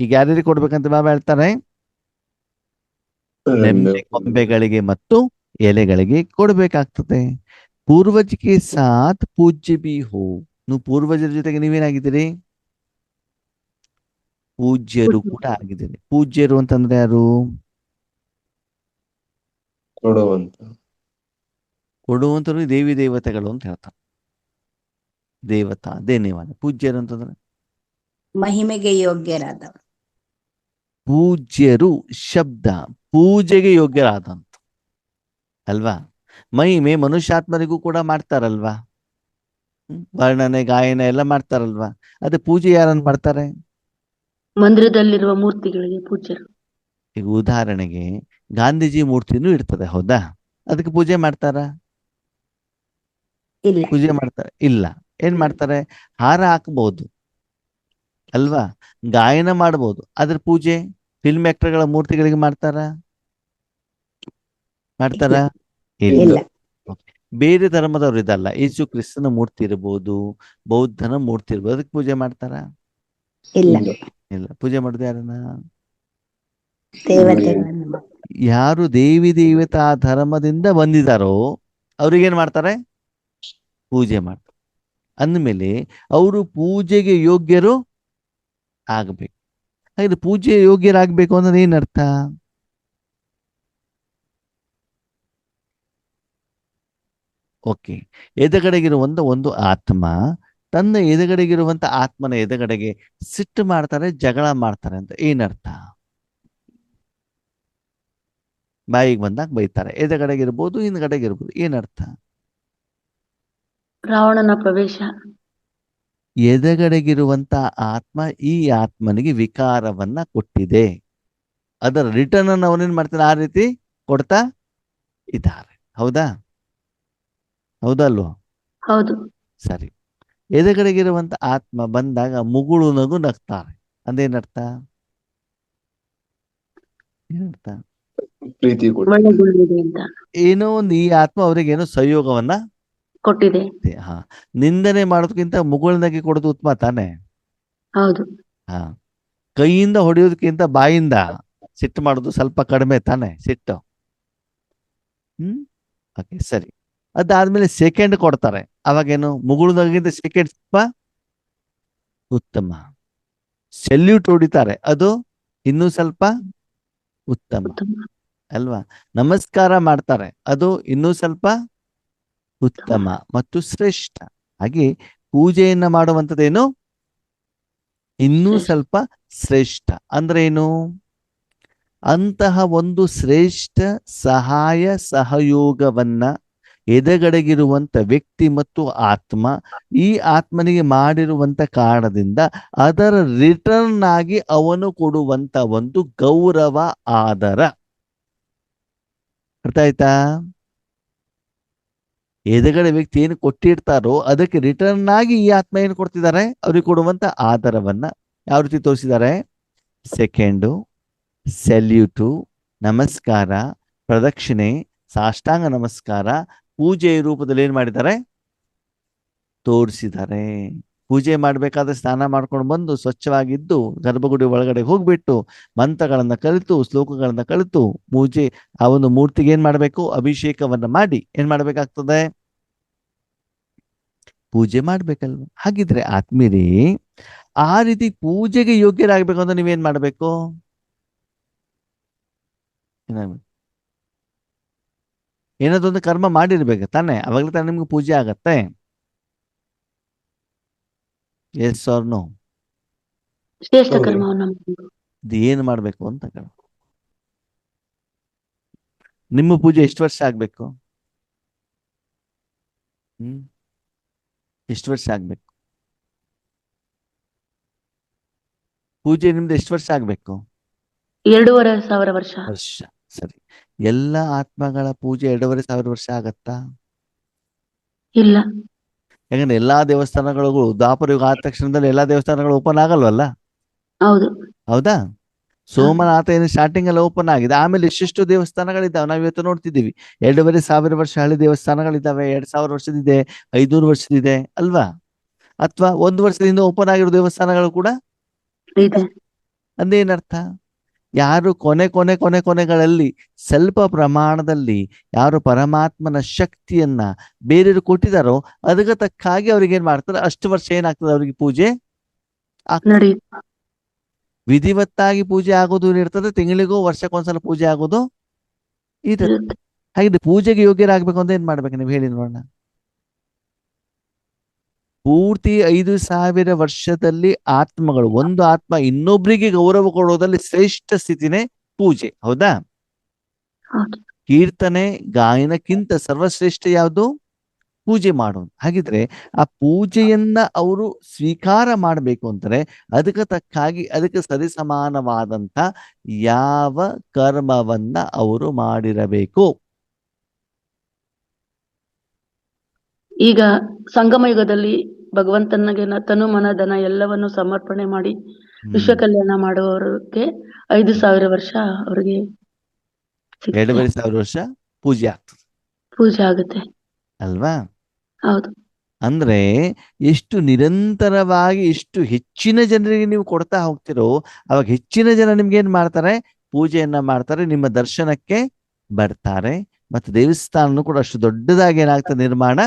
ಈಗ ಯಾರಿಗೆ ಕೊಡ್ಬೇಕಂತ ಬಾಬಾ ಹೇಳ್ತಾರೆ? ರೆಂಬೆ ಕೊಂಬೆಗಳಿಗೆ ಮತ್ತು ಎಲೆಗಳಿಗೆ ಕೊಡ್ಬೇಕಾಗ್ತದೆ. ಪೂರ್ವಜ್ ಕೆ ಸಾಥ್ ಪೂಜ್ಯ ಬಿ ಹೋ. ನೀವು ಪೂರ್ವಜರ ಜೊತೆಗೆ ನೀವೇನಾಗಿದ್ದೀರಿ? ಪೂಜ್ಯರು ಕೂಡ ಆಗಿದ್ದೀರಿ. ಪೂಜ್ಯರು ಅಂತಂದ್ರೆ ಯಾರು? ಕೊಡುವಂತ. ಕೊಡುವಂತರು ದೇವಿ ದೇವತೆಗಳು ಅಂತ ಹೇಳ್ತಾರೆ. ದೇವತಾ ಧನ್ಯವಾದ. ಪೂಜ್ಯರು ಅಂತಂದ್ರೆ ಮಹಿಮೆಗೆ ಯೋಗ್ಯರಾದವರು. ಪೂಜ್ಯರು ಶಬ್ದ ಪೂಜೆಗೆ ಯೋಗ್ಯರಾದಂತ ಅಲ್ವಾ? ಮಹಿಮೆ ಮನುಷ್ಯಾತ್ಮರಿಗೂ ಕೂಡ ಮಾಡ್ತಾರಲ್ವಾ? ವರ್ಣನೆ ಗಾಯನ ಎಲ್ಲ ಮಾಡ್ತಾರಲ್ವಾ? ಅದೇ ಪೂಜೆ ಯಾರನ್ನು ಮಾಡ್ತಾರೆ? ಮಂದಿರದಲ್ಲಿರುವ ಮೂರ್ತಿಗಳಿಗೆ ಪೂಜ್ಯರು. ಈಗ ಉದಾಹರಣೆಗೆ ಗಾಂಧೀಜಿ ಮೂರ್ತಿನೂ ಇರ್ತದೆ, ಹೌದಾ? ಅದಕ್ಕೆ ಪೂಜೆ ಮಾಡ್ತಾರ? ಇಲ್ಲ. ಪೂಜೆ ಮಾಡ್ತಾರೆ? ಇಲ್ಲ. ಏನ್ ಮಾಡ್ತಾರೆ? ಹಾರ ಹಾಕಬಹುದು ಅಲ್ವಾ? ಗಾಯನ ಮಾಡಬಹುದು. ಅದ್ರ ಪೂಜೆ ಫಿಲ್ಮ್ ಆಕ್ಟರ್ಗಳ ಮೂರ್ತಿಗಳಿಗೆ ಮಾಡ್ತಾರ? ಇಲ್ಲ. ಇಲ್ಲ. ಬೇರೆ ಧರ್ಮದವ್ರು ಇದಲ್ಲ, ಯೇಸು ಕ್ರಿಸ್ತನ ಮೂರ್ತಿ ಇರಬಹುದು, ಬೌದ್ಧನ ಮೂರ್ತಿ ಇರ್ಬೋದು, ಅದಕ್ಕೆ ಪೂಜೆ ಮಾಡ್ತಾರ? ಇಲ್ಲ. ಇಲ್ಲ. ಪೂಜೆ ಮಾಡುದು ಯಾರನ್ನ? ದೇವತೆಗಳನ್ನು. ಯಾರು ದೇವಿ ದೇವತಾ ಧರ್ಮದಿಂದ ಬಂದಿದಾರೋ ಅವ್ರಿಗೇನ್ ಮಾಡ್ತಾರೆ? ಪೂಜೆ ಮಾಡ್ತಾರೆ. ಅಂದಮೇಲೆ ಅವರು ಪೂಜೆಗೆ ಯೋಗ್ಯರು ಆಗ್ಬೇಕು. ಹಾಗಾದ್ರೆ ಪೂಜೆ ಯೋಗ್ಯರಾಗ್ಬೇಕು ಅಂದ್ರೆ ಏನರ್ಥ? ಓಕೆ, ಎದುಗಡೆಗಿರುವಂತ ಒಂದು ಆತ್ಮ ತನ್ನ ಎದುಗಡೆಗಿರುವಂತ ಆತ್ಮನ ಎದುಗಡೆಗೆ ಸಿಟ್ಟು ಮಾಡ್ತಾರೆ, ಜಗಳ ಮಾಡ್ತಾರೆ ಅಂತ ಏನರ್ಥ? ಬಾಯಿಗೆ ಬಂದಾಗ ಬೈತಾರೆ, ಎದುಗಡೆಗಿರ್ಬೋದು ಹಿಂದ್ಗಡೆಗಿರ್ಬೋದು, ಏನರ್ಥ? ರಾವಣನ ಪ್ರವೇಶ. ಎದುಗಡೆಗಿರುವಂತ ಆತ್ಮ ಈ ಆತ್ಮನಿಗೆ ವಿಕಾರವನ್ನ ಕೊಟ್ಟಿದೆ. ಅದರ ರಿಟರ್ನ್ ಅನ್ನು ಅವನೇನ್ ಮಾಡ್ತಾನೆ? ಆ ರೀತಿ ಕೊಡ್ತಾ ಇದ್ದಾರೆ. ಹೌದಾ? ಹೌದಲ್ವೋ? ಹೌದು. ಸರಿ. ಎದುಗಡೆಗಿರುವಂತ ಆತ್ಮ ಬಂದಾಗ ಮುಗುಳು ನಗು ನಗ್ತಾರೆ ಅಂದೇನರ್ಥ? ಏನರ್ಥ? ಪ್ರೀತಿ ಕೊಟ್ಟು. ಒಳ್ಳೆಗೊಳ್ಳಿದೆ ಅಂತ ಏನೋ ಒಂದು ಈ ಆತ್ಮ ಅವರಿಗೆ ಏನೋ ಸಂಯೋಗವನ್ನ ಕೊಟ್ಟಿದೆ. ಹಾ, ನಿಂದನೆ ಮಾಡೋದಕ್ಕಿಂತ ಮುಗುಳ್ನಗೆ ಕೊಡೋದು ಉತ್ತಮ ತಾನೆ? ಹೌದು. ಹಾ, ಕೈಯಿಂದ ಹೊಡೆಯೋದಕ್ಕಿಂತ ಬಾಯಿಂದ ಸಿಟ್ಟು ಮಾಡೋದು ಸ್ವಲ್ಪ ಕಡಿಮೆ ತಾನೆ ಸಿಟ್ಟು? ಓಕೆ, ಸರಿ. ಅದಾದ್ಮೇಲೆ ಸೆಕೆಂಡ್ ಕೊಡ್ತಾರೆ, ಅವಾಗೇನು ಮುಗುಳ್ನಗಿಂತ ಸೆಕೆಂಡ್ ಸ್ವಲ್ಪ ಉತ್ತಮ. ಸೆಲ್ಯೂಟ್ ಹೊಡಿತಾರೆ, ಅದು ಇನ್ನೂ ಸ್ವಲ್ಪ ಉತ್ತಮ ಉತ್ತಮ. ಅಲ್ವಾ? ನಮಸ್ಕಾರ ಮಾಡ್ತಾರೆ, ಅದು ಇನ್ನೂ ಸ್ವಲ್ಪ ಉತ್ತಮ ಮತ್ತು ಶ್ರೇಷ್ಠ. ಹಾಗೆ ಪೂಜೆಯನ್ನ ಮಾಡುವಂಥದ್ದೇನು? ಇನ್ನೂ ಶ್ರೇಷ್ಠ. ಸ್ವಲ್ಪ ಶ್ರೇಷ್ಠ. ಅಂದ್ರೆ ಏನು? ಅಂತಹ ಒಂದು ಶ್ರೇಷ್ಠ ಸಹಾಯ ಸಹಯೋಗವನ್ನ ಎದುಗಡೆಗಿರುವಂತ ವ್ಯಕ್ತಿ ಮತ್ತು ಆತ್ಮ ಈ ಆತ್ಮನಿಗೆ ಮಾಡಿರುವಂತ ಕಾರಣದಿಂದ ಅದರ ರಿಟರ್ನ್ ಆಗಿ ಅವನು ಕೊಡುವಂತ ಒಂದು ಗೌರವ, ಆದರ. ಅರ್ಥ ಆಯ್ತಾ? ಎದುಗಡೆ ವ್ಯಕ್ತಿ ಏನು ಕೊಟ್ಟಿರ್ತಾರೋ ಅದಕ್ಕೆ ರಿಟರ್ನ್ ಆಗಿ ಈ ಆತ್ಮ ಏನು ಕೊಡ್ತಿದ್ದಾರೆ? ಅವ್ರಿಗೆ ಕೊಡುವಂತ ಆದರವನ್ನ ಯಾವ ರೀತಿ ತೋರಿಸಿದ್ದಾರೆ? ಸೆಕೆಂಡು, ಸೆಲ್ಯೂಟು, ನಮಸ್ಕಾರ, ಪ್ರದಕ್ಷಿಣೆ, ಸಾಷ್ಟಾಂಗ ನಮಸ್ಕಾರ, ಪೂಜೆಯ ರೂಪದಲ್ಲಿ ಏನ್ ಮಾಡಿದ್ದಾರೆ? ತೋರಿಸಿದ್ದಾರೆ. ಪೂಜೆ ಮಾಡ್ಬೇಕಾದ್ರೆ ಸ್ನಾನ ಮಾಡ್ಕೊಂಡು ಬಂದು ಸ್ವಚ್ಛವಾಗಿದ್ದು ಗರ್ಭಗುಡಿ ಒಳಗಡೆ ಹೋಗ್ಬಿಟ್ಟು ಮಂತ್ರಗಳನ್ನ ಕಲಿತು ಶ್ಲೋಕಗಳನ್ನ ಕಲಿತು ಪೂಜೆ ಆ ಒಂದು ಮೂರ್ತಿಗೆ ಏನ್ ಮಾಡ್ಬೇಕು? ಅಭಿಷೇಕವನ್ನ ಮಾಡಿ ಏನ್ ಮಾಡ್ಬೇಕಾಗ್ತದೆ? ಪೂಜೆ ಮಾಡ್ಬೇಕಲ್ವ? ಹಾಗಿದ್ರೆ ಆತ್ಮೀಯರೇ, ಆ ರೀತಿ ಪೂಜೆಗೆ ಯೋಗ್ಯರಾಗಬೇಕು ಅಂದ್ರೆ ನೀವೇನ್ ಮಾಡ್ಬೇಕು? ಏನಾದೊಂದು ಕರ್ಮ ಮಾಡಿರ್ಬೇಕು ತಾನೆ, ಅವಾಗಲೇ ತಾನೆ ನಿಮ್ಗೆ ಪೂಜೆ ಆಗತ್ತೆ. Yes or no? ಶ್ರೇಷ್ಠ ಹೌದು. ಕರ್ಮವನ್ನು ಮಾಡಬೇಕು. ಇದು ಏನು ಮಾಡ್ಬೇಕು ಅಂತ ನಿಮ್ಮ ಪೂಜೆ ಎಷ್ಟು ವರ್ಷ ಆಗ್ಬೇಕು? ಎಷ್ಟು ವರ್ಷ ಆಗ್ಬೇಕು ಪೂಜೆ? ನಿಮ್ದು ಎಷ್ಟು ವರ್ಷ ಆಗ್ಬೇಕು? 2,500 ವರ್ಷ. ವರ್ಷ. ಸರಿ. ಎಲ್ಲ ಆತ್ಮಗಳ ಪೂಜೆ 2,500 ವರ್ಷ ಆಗತ್ತಾ? ಇಲ್ಲ. ಯಾಕಂದ್ರೆ ಎಲ್ಲಾ ದೇವಸ್ಥಾನಗಳಿಗೂ ದ್ವಾಪರ ಯುಗ ಆದ ತಕ್ಷಣದಲ್ಲಿ ಎಲ್ಲಾ ದೇವಸ್ಥಾನಗಳು ಓಪನ್ ಆಗಲ್ವಲ್ಲ? ಹೌದು. ಹೌದಾ? ಸೋಮನಾಥ ಏನು ಸ್ಟಾರ್ಟಿಂಗ್ ಅಲ್ಲಿ ಓಪನ್ ಆಗಿದೆ, ಆಮೇಲೆ ಎಷ್ಟೆಷ್ಟು ದೇವಸ್ಥಾನಗಳಿದ್ದಾವೆ ನಾವು ಇವತ್ತು ನೋಡ್ತಿದ್ದೀವಿ. 2,500 ವರ್ಷ ಹಳೆ ದೇವಸ್ಥಾನಗಳಿದ್ದಾವೆ, 2,000 ವರ್ಷದಿದೆ, 500 ವರ್ಷದಿದೆ ಅಲ್ವಾ? ಅಥವಾ 1 ವರ್ಷದಿಂದ ಓಪನ್ ಆಗಿರೋ ದೇವಸ್ಥಾನಗಳು ಕೂಡ ಇದೆ. ಅಂದೇನರ್ಥ? ಯಾರು ಕೊನೆಗಳಲ್ಲಿ ಸ್ವಲ್ಪ ಪ್ರಮಾಣದಲ್ಲಿ ಯಾರು ಪರಮಾತ್ಮನ ಶಕ್ತಿಯನ್ನ ಬೇರೆಯವರು ಕೊಟ್ಟಿದಾರೋ ಅದಕ್ಕೆ ತಕ್ಕಾಗಿ ಅವ್ರಿಗೆ ಏನ್ ಮಾಡ್ತಾರೆ, ಅಷ್ಟು ವರ್ಷ ಏನಾಗ್ತದೆ ಅವ್ರಿಗೆ ಪೂಜೆ ಆಗ್ತದೆ. ನಡಿ ವಿಧಿವತ್ತಾಗಿ ಪೂಜೆ ಆಗೋದು ಇರ್ತದೆ, ತಿಂಗಳಿಗೂ ವರ್ಷಕ್ಕೊಂದ್ಸಲ ಪೂಜೆ ಆಗೋದು ಇರುತ್ತೆ. ಇರುತ್ತೆ. ಹಾಗೆ ಪೂಜೆಗೆ ಯೋಗ್ಯರಾಗಬೇಕು ಅಂತ ಏನ್ ಮಾಡ್ಬೇಕು ನೀವು ಹೇಳಿ ನೋಡೋಣ. ಪೂರ್ತಿ 5,000 ವರ್ಷದಲ್ಲಿ ಆತ್ಮಗಳು, ಒಂದು ಆತ್ಮ ಇನ್ನೊಬ್ಬರಿಗೆ ಗೌರವ ಕೊಡೋದಲ್ಲಿ ಶ್ರೇಷ್ಠ ಸ್ಥಿತಿನೇ ಪೂಜೆ. ಹೌದಾ? ಹೌದು. ಕೀರ್ತನೆ ಗಾಯನಕ್ಕಿಂತ ಸರ್ವಶ್ರೇಷ್ಠ ಯಾವುದು? ಪೂಜೆ ಮಾಡೋದು. ಹಾಗಿದ್ರೆ ಆ ಪೂಜೆಯನ್ನ ಅವರು ಸ್ವೀಕಾರ ಮಾಡಬೇಕು ಅಂತಾರೆ ಅದಕ್ಕೆ ತಕ್ಕಾಗಿ ಅದಕ್ಕೆ ಸರಿಸಮಾನವಾದಂತ ಯಾವ ಕರ್ಮವನ್ನ ಅವರು ಮಾಡಿರಬೇಕು. ಈಗ ಸಂಗಮ ಯುಗದಲ್ಲಿ ಭಗವಂತನಿಗೆ ತನು ಮನ ಧನ ಎಲ್ಲವನ್ನು ಸಮರ್ಪಣೆ ಮಾಡಿ ವಿಶ್ವ ಕಲ್ಯಾಣ ಮಾಡುವವರಿಗೆ 5,000 ವರ್ಷ ಅವ್ರಿಗೆ ಸಿಗುತ್ತೆ. 2,500 ವರ್ಷ ಪೂಜೆ ಆಗ್ತದೆ ಪೂಜೆ ಆಗುತ್ತೆ. ಅಲ್ವಾ? ಹೌದು. ಅಂದ್ರೆ ಎಷ್ಟು ನಿರಂತರವಾಗಿ ಎಷ್ಟು ಹೆಚ್ಚಿನ ಜನರಿಗೆ ನೀವು ಕೊಡ್ತಾ ಹೋಗ್ತಿರೋ ಅವಾಗ ಹೆಚ್ಚಿನ ಜನ ನಿಮ್ಗೆ ಏನ್ ಮಾಡ್ತಾರೆ, ಪೂಜೆಯನ್ನ ಮಾಡ್ತಾರೆ, ನಿಮ್ಮ ದರ್ಶನಕ್ಕೆ ಬರ್ತಾರೆ. ಮತ್ತೆ ದೇವಸ್ಥಾನ ಕೂಡ ಅಷ್ಟು ದೊಡ್ಡದಾಗಿ ಏನಾಗ್ತದೆ, ನಿರ್ಮಾಣ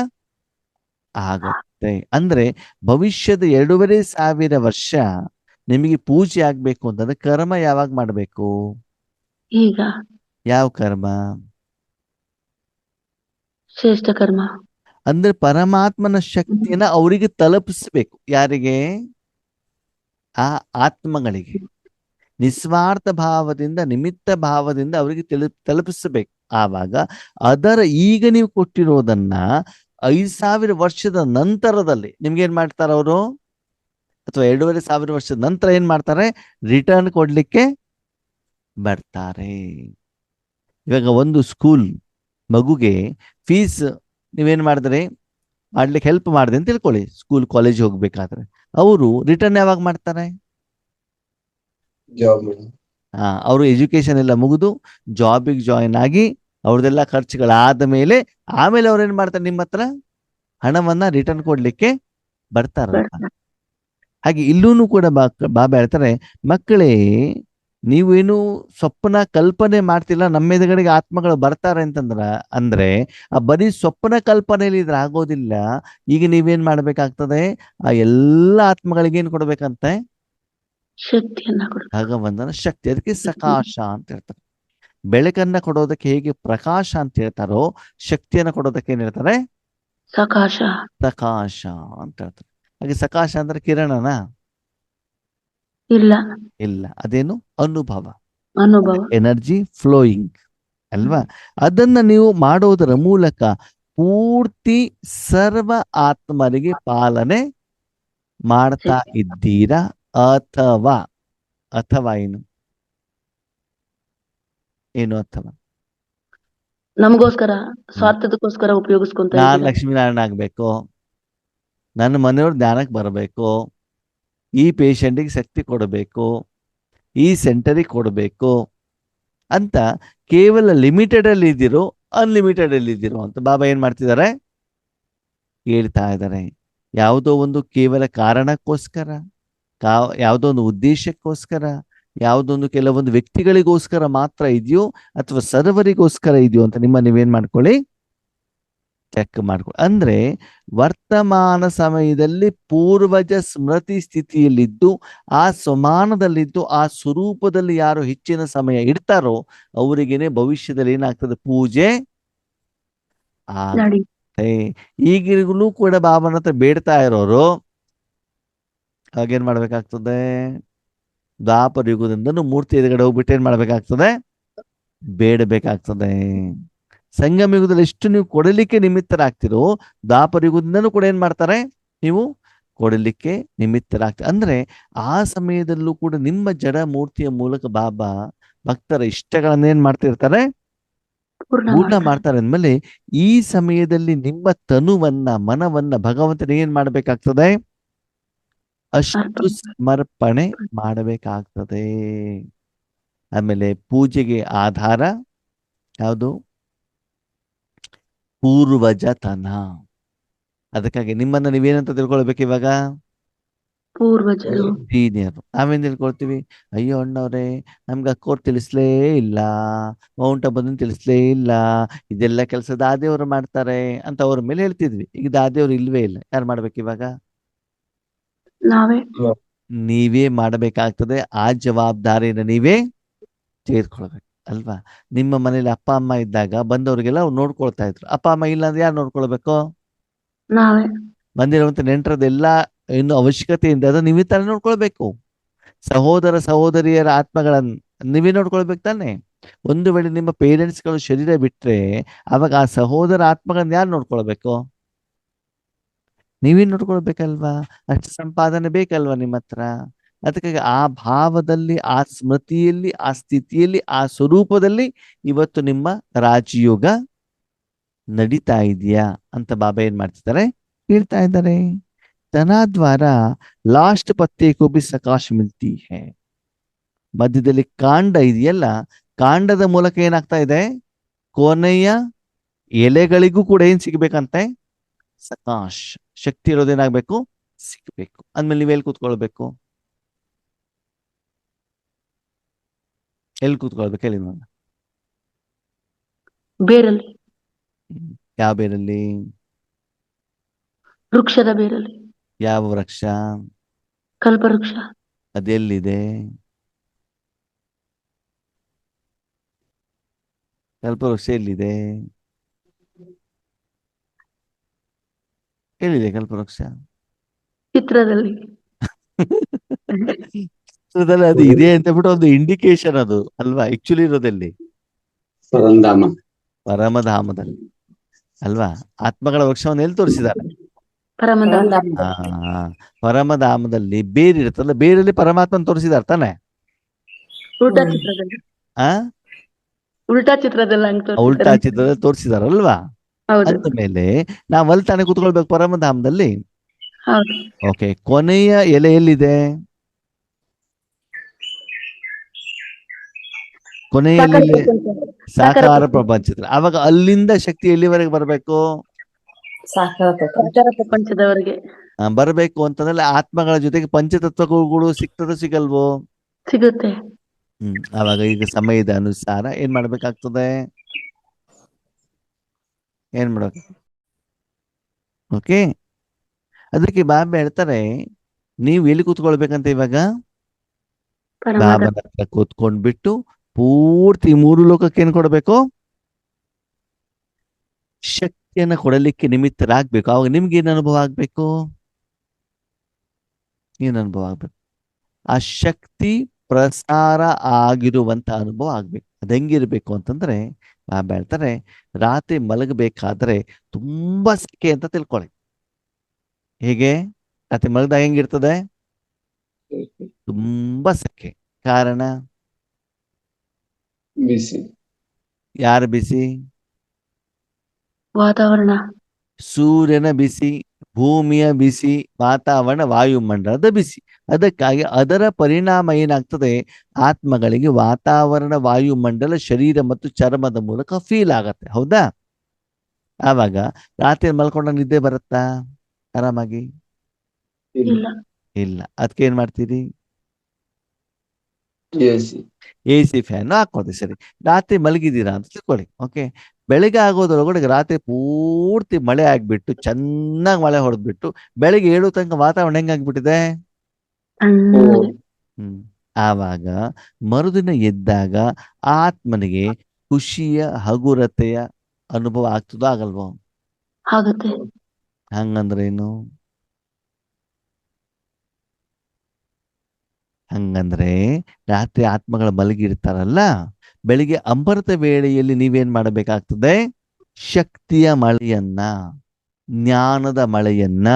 ಆಗತ್ತೆ. ಅಂದ್ರೆ ಭವಿಷ್ಯದ 2,500 ವರ್ಷ ನಿಮಗೆ ಪೂಜೆ ಆಗ್ಬೇಕು ಅಂತಂದ್ರೆ ಕರ್ಮ ಯಾವಾಗ ಮಾಡ್ಬೇಕು? ಈಗ ಯಾವ ಕರ್ಮ? ಶ್ರೇಷ್ಠ ಕರ್ಮ. ಅಂದ್ರೆ ಪರಮಾತ್ಮನ ಶಕ್ತಿಯನ್ನ ಅವರಿಗೆ ತಲುಪಿಸ್ಬೇಕು. ಯಾರಿಗೆ? ಆ ಆತ್ಮಗಳಿಗೆ ನಿಸ್ವಾರ್ಥ ಭಾವದಿಂದ ನಿಮಿತ್ತ ಭಾವದಿಂದ ಅವರಿಗೆ ತಲುಪಿಸಬೇಕು. ಆವಾಗ ಅದರ ಈಗ ನೀವು ಕೊಟ್ಟಿರೋದನ್ನ 5,000 ವರ್ಷದ ನಂತರದಲ್ಲಿ ನಿಮ್ಗೆ ಏನ್ ಮಾಡ್ತಾರೆ ಅವರು, ಅಥವಾ 2,500 ವರ್ಷದ ನಂತರ ಏನ್ ಮಾಡ್ತಾರೆ, ರಿಟರ್ನ್ ಕೊಡ್ಲಿಕ್ಕೆ ಬರ್ತಾರೆ. ಇವಾಗ ಒಂದು ಸ್ಕೂಲ್ ಮಗುಗೆ ಫೀಸ್ ನೀವೇನ್ ಮಾಡಿದ್ರಿ, ಮಾಡ್ಲಿಕ್ಕೆ ಹೆಲ್ಪ್ ಮಾಡಿದೆ ಅಂತ ತಿಳ್ಕೊಳ್ಳಿ, ಸ್ಕೂಲ್ ಕಾಲೇಜ್ ಹೋಗ್ಬೇಕಾದ್ರೆ ಅವರು ರಿಟರ್ನ್ ಯಾವಾಗ ಮಾಡ್ತಾರೆ? ಜಾಬ್ ಮಾಡಿ. ಅವರು ಎಜುಕೇಶನ್ ಎಲ್ಲ ಮುಗಿದು ಜಾಬಿಗೆ ಜಾಯಿನ್ ಆಗಿ ಅವ್ರದೆಲ್ಲ ಖರ್ಚುಗಳಾದ ಮೇಲೆ ಆಮೇಲೆ ಅವ್ರು ಏನ್ ಮಾಡ್ತಾರೆ, ನಿಮ್ಮ ಹತ್ರ ಹಣವನ್ನ ರಿಟರ್ನ್ ಕೊಡ್ಲಿಕ್ಕೆ ಬರ್ತಾರಲ್ಲ. ಹಾಗೆ ಇಲ್ಲೂ ಕೂಡ ಬಾಬಾ ಹೇಳ್ತಾರೆ, ಮಕ್ಕಳೇ ನೀವೇನು ಸ್ವಪ್ನ ಕಲ್ಪನೆ ಮಾಡ್ತಿಲ್ಲ, ನಮ್ಮ ಎದುರುಗಡೆಗೆ ಆತ್ಮಗಳು ಬರ್ತಾರೆ ಅಂದ್ರೆ ಆ ಬರೀ ಸ್ವಪ್ನ ಕಲ್ಪನೆಯಲ್ಲಿ ಇದ್ರೆ ಆಗೋದಿಲ್ಲ. ಈಗ ನೀವೇನ್ ಮಾಡ್ಬೇಕಾಗ್ತದೆ, ಆ ಎಲ್ಲ ಆತ್ಮಗಳಿಗೆ ಏನ್ ಕೊಡ್ಬೇಕಂತೆ? ಶಕ್ತಿಯನ್ನ ಕೊಡು. ಭಗವಂತನ ಶಕ್ತಿ. ಅದಕ್ಕೆ ಸಕಾಶ ಅಂತ ಹೇಳ್ತಾರೆ. ಬೆಳಕನ್ನ ಕೊಡೋದಕ್ಕೆ ಹೇಗೆ ಪ್ರಕಾಶ ಅಂತ ಹೇಳ್ತಾರೋ, ಶಕ್ತಿಯನ್ನ ಕೊಡೋದಕ್ಕೆ ಏನ್ ಹೇಳ್ತಾರೆ? ಸಕಾಶ. ಸಕಾಶ ಅಂತ ಹೇಳ್ತಾರೆ. ಹಾಗೆ ಸಕಾಶ ಅಂದ್ರೆ ಕಿರಣನ ಇಲ್ಲ, ಇಲ್ಲ, ಅದೇನು ಅನುಭವ, ಅನುಭವ. ಎನರ್ಜಿ ಫ್ಲೋಯಿಂಗ್ ಅಲ್ವಾ? ಅದನ್ನ ನೀವು ಮಾಡೋದರ ಮೂಲಕ ಪೂರ್ತಿ ಸರ್ವ ಆತ್ಮರಿಗೆ ಪಾಲನೆ ಮಾಡ್ತಾ ಇದ್ದೀರಾ. ಅಥವಾ ಅಥವಾ ಏನು ಏನು ಅಥವಾ ನಮಗೋಸ್ಕರ ಸ್ವಾರ್ಥದಕ್ಕೋಸ್ಕರ ಉಪಯೋಗಿಸ್ಕೊಂತ ನಾನ್ ಇದ್ದೀರಾ? ಲಕ್ಷ್ಮೀನಾರಾಯಣ ಆಗ್ಬೇಕು, ನನ್ನ ಮನೆಯವ್ರ ಜ್ಞಾನಕ್ಕೆ ಬರಬೇಕು, ಈ ಪೇಷಂಟಿಗೆ ಶಕ್ತಿ ಕೊಡಬೇಕು, ಈ ಸೆಂಟರಿಗೆ ಕೊಡಬೇಕು ಅಂತ ಕೇವಲ ಲಿಮಿಟೆಡ್ ಅಲ್ಲಿ ಇದ್ದೀರೋ ಅನ್ಲಿಮಿಟೆಡ್ ಅಲ್ಲಿ ಇದ್ದೀರೋ ಅಂತ ಬಾಬಾ ಏನ್ ಮಾಡ್ತಿದ್ದಾರೆ, ಹೇಳ್ತಾ ಇದ್ದಾರೆ. ಯಾವುದೋ ಒಂದು ಕೇವಲ ಕಾರಣಕ್ಕೋಸ್ಕರ, ಯಾವುದೋ ಒಂದು ಉದ್ದೇಶಕ್ಕೋಸ್ಕರ, ಯಾವುದೊಂದು ಕೆಲವೊಂದು ವ್ಯಕ್ತಿಗಳಿಗೋಸ್ಕರ ಮಾತ್ರ ಇದೆಯೋ ಅಥವಾ ಸರ್ವರಿಗೋಸ್ಕರ ಇದೆಯೋ ಅಂತ ನೀವೇನ್ ಮಾಡ್ಕೊಳ್ಳಿ, ಚೆಕ್ ಮಾಡ್ಕೊಳ್ಳಿ. ಅಂದ್ರೆ ವರ್ತಮಾನ ಸಮಯದಲ್ಲಿ ಪೂರ್ವಜ ಸ್ಮೃತಿ ಸ್ಥಿತಿಯಲ್ಲಿದ್ದು ಆ ಸಮಾನದಲ್ಲಿದ್ದು ಆ ಸ್ವರೂಪದಲ್ಲಿ ಯಾರು ಹೆಚ್ಚಿನ ಸಮಯ ಇಡ್ತಾರೋ ಅವರಿಗೇನೆ ಭವಿಷ್ಯದಲ್ಲಿ ಏನಾಗ್ತದೆ, ಪೂಜೆ ನಡಿ. ಈಗಲೂ ಕೂಡ ಬಾಬನ ಹತ್ರ ಬೇಡ್ತಾ ಇರೋರು ಹಾಗೇನ್ ಮಾಡ್ಬೇಕಾಗ್ತದೆ, ದ್ವಾಪರ ಯುಗದಿಂದನೂ ಮೂರ್ತಿ ಎದುರುಗಡೆ ಹೋಗ್ಬಿಟ್ಟು ಏನ್ ಮಾಡ್ಬೇಕಾಗ್ತದೆ, ಬೇಡಬೇಕಾಗ್ತದೆ. ಸಂಗಮ ಯುಗದಲ್ಲಿ ಎಷ್ಟು ನೀವು ಕೊಡಲಿಕ್ಕೆ ನಿಮಿತ್ತರಾಗ್ತಿರೋ ದ್ವಾಪರ ಯುಗದಿಂದನೂ ಕೂಡ ಏನ್ ಮಾಡ್ತಾರೆ, ನೀವು ಕೊಡಲಿಕ್ಕೆ ನಿಮಿತ್ತರಾಗ್ತಾರೆ. ಅಂದ್ರೆ ಆ ಸಮಯದಲ್ಲೂ ಕೂಡ ನಿಮ್ಮ ಜಡ ಮೂರ್ತಿಯ ಮೂಲಕ ಬಾಬಾ ಭಕ್ತರ ಇಷ್ಟಗಳನ್ನೇನ್ ಮಾಡ್ತಿರ್ತಾರೆ, ಪೂರ್ಣ ಮಾಡ್ತಾರೆ. ಅಂದ್ಮೇಲೆ ಈ ಸಮಯದಲ್ಲಿ ನಿಮ್ಮ ತನುವನ್ನ ಮನವನ್ನ ಭಗವಂತನಿಗೆ ಏನ್ ಮಾಡ್ಬೇಕಾಗ್ತದೆ, ಅಷ್ಟು ಸಮರ್ಪಣೆ ಮಾಡಬೇಕಾಗ್ತದೆ. ಆಮೇಲೆ ಪೂಜೆಗೆ ಆಧಾರ ಯಾವುದು, ಪೂರ್ವಜತನ. ಅದಕ್ಕಾಗಿ ನಿಮ್ಮನ್ನ ನೀವೇನಂತ ತಿಳ್ಕೊಳ್ಬೇಕು, ಇವಾಗ ಪೂರ್ವಜರು. ಸೀನಿಯರ್. ನಾವೇನ್ ತಿಳ್ಕೊಳ್ತೀವಿ, ಅಯ್ಯೋ ಅಣ್ಣವ್ರೆ ನಮ್ಗೆ ಅಕ್ಕೋರ್ ತಿಳಿಸ್ಲೇ ಇಲ್ಲ, ಮೌಂಟ್ ಅಬುದನ್ ತಿಳಿಸ್ಲೇ ಇಲ್ಲ, ಇದೆಲ್ಲ ಕೆಲಸ ದಾದಿಯವರು ಮಾಡ್ತಾರೆ ಅಂತ ಅವ್ರ ಮೇಲೆ ಹೇಳ್ತಿದ್ವಿ. ಈಗ ದಾದಿಯವ್ರು ಇಲ್ವೇ ಇಲ್ಲ, ಯಾರು ಮಾಡ್ಬೇಕು ಇವಾಗ? ನಾವೇ. ನೀವೇ ಮಾಡಬೇಕಾಗ್ತದೆ. ಆ ಜವಾಬ್ದಾರಿನ ನೀವೇ ಸೇರ್ಕೊಳ್ಬೇಕು ಅಲ್ವಾ? ನಿಮ್ಮ ಮನೇಲಿ ಅಪ್ಪ ಅಮ್ಮ ಇದ್ದಾಗ ಬಂದವ್ರಿಗೆಲ್ಲ ಅವ್ರು ನೋಡ್ಕೊಳ್ತಾ ಇದ್ರು. ಅಪ್ಪ ಅಮ್ಮ ಇಲ್ಲ ಅಂದ್ರೆ ಯಾರು ನೋಡ್ಕೊಳ್ಬೇಕು? ನಾವೇ. ಬಂದಿರುವಂತ ನೆಂಟರದೆಲ್ಲ ಏನು ಅವಶ್ಯಕತೆ ಇದೆ ಅದು ನೀವೇ ತಾನೇ ನೋಡ್ಕೊಳ್ಬೇಕು. ಸಹೋದರ ಸಹೋದರಿಯರ ಆತ್ಮಗಳನ್ನ ನೀವೇ ನೋಡ್ಕೊಳ್ಬೇಕು ತಾನೆ. ಒಂದು ವೇಳೆ ನಿಮ್ಮ ಪೇರೆಂಟ್ಸ್ಗಳು ಶರೀರ ಬಿಟ್ರೆ ಅವಾಗ ಆ ಸಹೋದರ ಆತ್ಮಗಳನ್ನ ಯಾರು ನೋಡ್ಕೊಳ್ಬೇಕು? ನೀವೇ ನೋಡ್ಕೊಳ್ಬೇಕಲ್ವಾ? ಅಷ್ಟು ಸಂಪಾದನೆ ಬೇಕಲ್ವಾ ನಿಮ್ಮ ಹತ್ರ? ಅದಕ್ಕಾಗಿ ಆ ಭಾವದಲ್ಲಿ, ಆ ಸ್ಮೃತಿಯಲ್ಲಿ, ಆ ಸ್ಥಿತಿಯಲ್ಲಿ, ಆ ಸ್ವರೂಪದಲ್ಲಿ ಇವತ್ತು ನಿಮ್ಮ ರಾಜಯೋಗ ನಡೀತಾ ಇದೆಯಾ ಅಂತ ಬಾಬಾ ಏನ್ ಮಾಡ್ತಿದ್ದಾರೆ, ಹೇಳ್ತಾ ಇದ್ದಾರೆ. तना द्वारा लास्ट पत्ते को भी सकाश मिलती है. ಮಧ್ಯದಲ್ಲಿ ಕಾಂಡ ಇದೆಯಲ್ಲ, ಕಾಂಡದ ಮೂಲಕ ಏನಾಗ್ತಾ ಇದೆ, ಕೊನೆಯ ಎಲೆಗಳಿಗೂ ಕೂಡ ಏನ್ ಸಿಗ್ಬೇಕಂತೆ, ಸಕಾಶ್ ಶಕ್ತಿ ಇರೋದೇನಾಗ್ಬೇಕು, ಸಿಗ್ಬೇಕು. ಅಂದ್ಮೇಲೆ ನೀವ್ ಎಲ್ಲಿ ಕೂತ್ಕೊಳ್ಬೇಕು? ಎಲ್ಲಿ ಕೂತ್ಕೊಳ್ಬೇಕು ಹೇಳಿ ನಾನು? ಬೇರಲ್ಲಿ. ಯಾವ ಬೇರಲ್ಲಿ? ವೃಕ್ಷದ ಬೇರಲ್ಲಿ. ಯಾವ ವೃಕ್ಷ? ಕಲ್ಪವೃಕ್ಷ. ಅದೆಲ್ಲಿದೆ? ಕಲ್ಪವೃಕ್ಷ ಎಲ್ಲಿದೆ? ಎಲ್ಲಿದೆ ಕಲ್ಪವೃಕ್ಷ? ಚಿತ್ರದಲ್ಲಿ. ಚಿತ್ರದಲ್ಲಿ ಅದು ಇದೆ ಅಂತ ಬಿಟ್ಟು ಒಂದು ಇಂಡಿಕೇಶನ್ ಅದು ಅಲ್ವಾ? ಆಕ್ಚುಲಿ ಇರೋದಲ್ಲಿ ಪರಂಧಾಮ. ಪರಮಧಾಮದಲ್ಲಿ ಅಲ್ವಾ? ಆತ್ಮಗಳ ವೃಕ್ಷವನ್ನು ಎಲ್ಲಿ ತೋರಿಸಿದ್ದಾರೆ? ಪರಮಧಾಮ. ಪರಮಧಾಮದಲ್ಲಿ ಬೇರೆ ಇರುತ್ತಲ್ಲ, ಬೇರಲ್ಲಿ ಪರಮಾತ್ಮನ ತೋರಿಸಿದಾರೆ ತಾನೆ? ಉಲ್ಟಾ ಚಿತ್ರದಲ್ಲಿ. ಆ ಉಲ್ಟಾ ಚಿತ್ರದಲ್ಲಿ ಹಂಗ್ ಉಲ್ಟಾ ತೋರಿಸಿದ್ದಾರೆ. ಚಿತ್ರದಲ್ಲಿ ತೋರಿಸಿದಾರಲ್ವಾ? ಹೌದು. ಅಂದ ಮೇಲೆ ನಾವ್ ಅಲ್ಲಿ ತಾನೇ ಕೂತ್ಕೊಳ್ಬೇಕು ಪರಮಧಾಮದಲ್ಲಿ. ಹೌದು. ಓಕೆ, ಕೊನೆಯ ಎಲೆ ಎಲ್ಲಿದೆ? ಕೊನೆಯ ಸಾಕಾರ ಎಲೆ ಪ್ರಪಂಚ. ಸಾಕಾರ ಪ್ರಪಂಚದಲ್ಲಿ. ಅವಾಗ ಅಲ್ಲಿಂದ ಶಕ್ತಿ ಎಲ್ಲಿವರೆಗೆ ಬರಬೇಕು? ಸಾಕಾರ ಪ್ರಪಂಚದವರೆಗೆ ಬರಬೇಕು ಅಂತಂದ್ರೆ ಆತ್ಮಗಳ ಜೊತೆಗೆ ಪಂಚತತ್ವಗಳು ಸಿಗ್ತದ ಸಿಗಲ್ವೋ? ಸಿಗುತ್ತೆ. ಅವಾಗ ಈಗ ಸಮಯದ ಅನುಸಾರ ಏನ್ ಮಾಡ್ಬೇಕಾಗ್ತದೆ? ಏನ್ ಮಾಡ್ಬೇಕು? ಓಕೆ, ಅದಕ್ಕೆ ಬಾಬಾ ಹೇಳ್ತಾರೆ, ನೀವು ಎಲ್ಲಿ ಕೂತ್ಕೊಳ್ಬೇಕಂತ ಇವಾಗ? ಪರಮಧಾಮ. ಬಾಬನ ಹತ್ರ ಕೂತ್ಕೊಂಡ್ಬಿಟ್ಟು ಪೂರ್ತಿ ಮೂರು ಲೋಕಕ್ಕೆ ಏನ್ ಕೊಡ್ಬೇಕು? ಶಕ್ತಿಯನ್ನ ಕೊಡಲಿಕ್ಕೆ ನಿಮಿತ್ತರಾಗ್ಬೇಕು. ಅವಾಗ ನಿಮ್ಗೆ ಏನ್ ಅನುಭವ ಆಗ್ಬೇಕು? ಏನ್ ಅನುಭವ ಆಗ್ಬೇಕು? ಆ ಶಕ್ತಿ ಪ್ರಸಾರ ಆಗಿರುವಂತ ಅನುಭವ ಆಗ್ಬೇಕು. ಅದ್ ಹೆಂಗಿರ್ಬೇಕು ಅಂತಂದ್ರೆ ಬಾಬಾ ಹೇಳ್ತಾರೆ, ರಾತ್ರಿ ಮಲಗಬೇಕಾದ್ರೆ ತುಂಬಾ ಸೆಕೆ ಅಂತ ತಿಳ್ಕೊಳ್ಳಿ. ಹೇಗೆ? ರಾತ್ರಿ ಮಲಗದಾಗ ಹೆಂಗಿರ್ತದೆ? ತುಂಬಾ ಸೆಕೆ. ಕಾರಣ ಬಿಸಿ. ಯಾರ ಬಿಸಿ? ವಾತಾವರಣ. ಸೂರ್ಯನ ಬಿಸಿ, ಭೂಮಿಯ ಬಿಸಿ, ವಾತಾವರಣ, ವಾಯುಮಂಡಲದ ಬಿಸಿ. ಅದಕ್ಕಾಗಿ ಅದರ ಪರಿಣಾಮ ಏನಾಗ್ತದೆ? ಆತ್ಮಗಳಿಗೆ ವಾತಾವರಣ, ವಾಯುಮಂಡಲ, ಶರೀರ ಮತ್ತು ಚರ್ಮದ ಮೂಲಕ ಫೀಲ್ ಆಗತ್ತೆ. ಹೌದಾ? ಆವಾಗ ರಾತ್ರಿ ಮಲ್ಕೊಂಡ ನಿದ್ದೆ ಬರುತ್ತಾ ಆರಾಮಾಗಿ? ಇಲ್ಲ. ಇಲ್ಲ. ಅದಕ್ಕೆ ಏನ್ ಮಾಡ್ತೀರಿ? ಎಸಿ. AC ಫ್ಯಾನ್ ಹಾಕೋದಿ. ಸರಿ, ರಾತ್ರಿ ಮಲಗಿದ್ದೀರಾ ಅಂತ ತಿಳ್ಕೊಳ್ಳಿ. ಓಕೆ, ಬೆಳಿಗ್ಗೆ ಆಗೋದ್ರೊಳಗಡೆ ರಾತ್ರಿ ಪೂರ್ತಿ ಮಳೆ ಆಗ್ಬಿಟ್ಟು ಚೆನ್ನಾಗಿ ಮಳೆ ಹೊಡೆದ್ಬಿಟ್ಟು ಬೆಳಿಗ್ಗೆ ಏಳೋ ತನಕ ವಾತಾವರಣ ಹೆಂಗಾಗ್ಬಿಟ್ಟಿದೆ? ಆವಾಗ ಮರುದಿನ ಎದ್ದಾಗ ಆತ್ಮನಿಗೆ ಖುಷಿಯ ಹಗುರತೆಯ ಅನುಭವ ಆಗ್ತದೋ ಆಗಲ್ವೋ? ಆಗುತ್ತೆ. ಹಂಗಂದ್ರೇನು? ಹಂಗಂದ್ರೆ ರಾತ್ರಿ ಆತ್ಮಗಳ ಮಲಗಿರ್ತಾರಲ್ಲ, ಬೆಳಿಗ್ಗೆ ಅಮೃತ ವೇಳೆಯಲ್ಲಿ ನೀವೇನ್ ಮಾಡಬೇಕಾಗ್ತದೆ? ಶಕ್ತಿಯ ಮಳೆಯನ್ನ, ಜ್ಞಾನದ ಮಳೆಯನ್ನ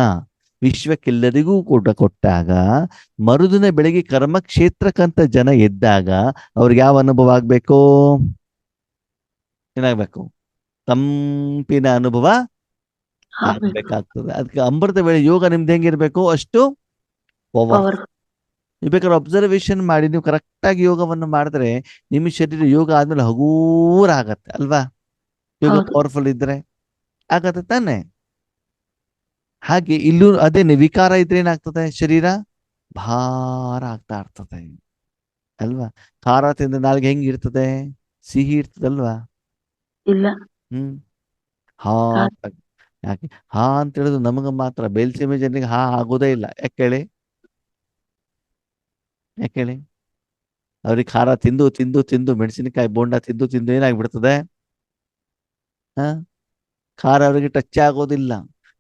ವಿಶ್ವಕ್ಕೆಲ್ಲರಿಗೂ ಕೂಡ ಕೊಟ್ಟಾಗ ಮರುದಿನ ಬೆಳಿಗ್ಗೆ ಕರ್ಮಕ್ಷೇತ್ರಕ್ಕಂತ ಜನ ಎದ್ದಾಗ ಅವ್ರಿಗೆ ಯಾವ ಅನುಭವ ಆಗ್ಬೇಕು? ಏನಾಗ್ಬೇಕು? ತಂಪಿನ ಅನುಭವ ಆಗ್ಬೇಕಾಗ್ತದೆ. ಅದಕ್ಕೆ ಅಮೃತ ವೇಳೆ ಯೋಗ ನಿಮ್ದು ಹೆಂಗಿರ್ಬೇಕು? ಅಷ್ಟು ಪವರ್. ನೀವು ಬೇಕಾದ್ರೆ ಅಬ್ಸರ್ವೇಷನ್ ಮಾಡಿ, ನೀವು ಕರೆಕ್ಟ್ ಆಗಿ ಯೋಗವನ್ನು ಮಾಡಿದ್ರೆ ನಿಮ್ಮ ಶರೀರ ಯೋಗ ಆದ್ಮೇಲೆ ಹಗೂರ ಆಗತ್ತೆ ಅಲ್ವಾ? ಯೋಗ ಪವರ್ಫುಲ್ ಇದ್ರೆ ಆಗತ್ತೆ ತಾನೆ? ಹಾಗೆ ಇಲ್ಲೂ ಅದೇನೆ, ವಿಕಾರ ಇದ್ರೆ ಏನಾಗ್ತದೆ ಶರೀರ? ಭಾರ ಆಗ್ತಾ ಇರ್ತದೆ ಅಲ್ವಾ? ಖಾರ ತಿಂದ ನಾಲ್ಗೆ ಹೆಂಗಿರ್ತದೆ? ಸಿಹಿ ಇರ್ತದಲ್ವಾ? ಇಲ್ಲ ಹ್ಮ್. ಹಾ ಖಾರ ಅಂತ ಯಾಕೆ ಹಾ ಅಂತ ಹೇಳಿದ್ರು ನಮಗ ಮಾತ್ರ, ಬೇಲ್ಸೀಮೆ ಜನರಿಗೆ ಹಾ ಆಗೋದೇ ಇಲ್ಲ. ಯಾಕೆ ಹೇಳಿ? ಯಾಕೆ ಹೇಳಿ? ಅವ್ರಿಗೆ ಖಾರ ತಿಂದು ತಿಂದು ತಿಂದು, ಮೆಣಸಿನಕಾಯಿ ಬೋಂಡ ತಿಂದು ತಿಂದು ಏನಾಗ್ಬಿಡ್ತದೆ? ಹಾ, ಖಾರ ಅವರಿಗೆ ಟಚ್ ಆಗೋದಿಲ್ಲ.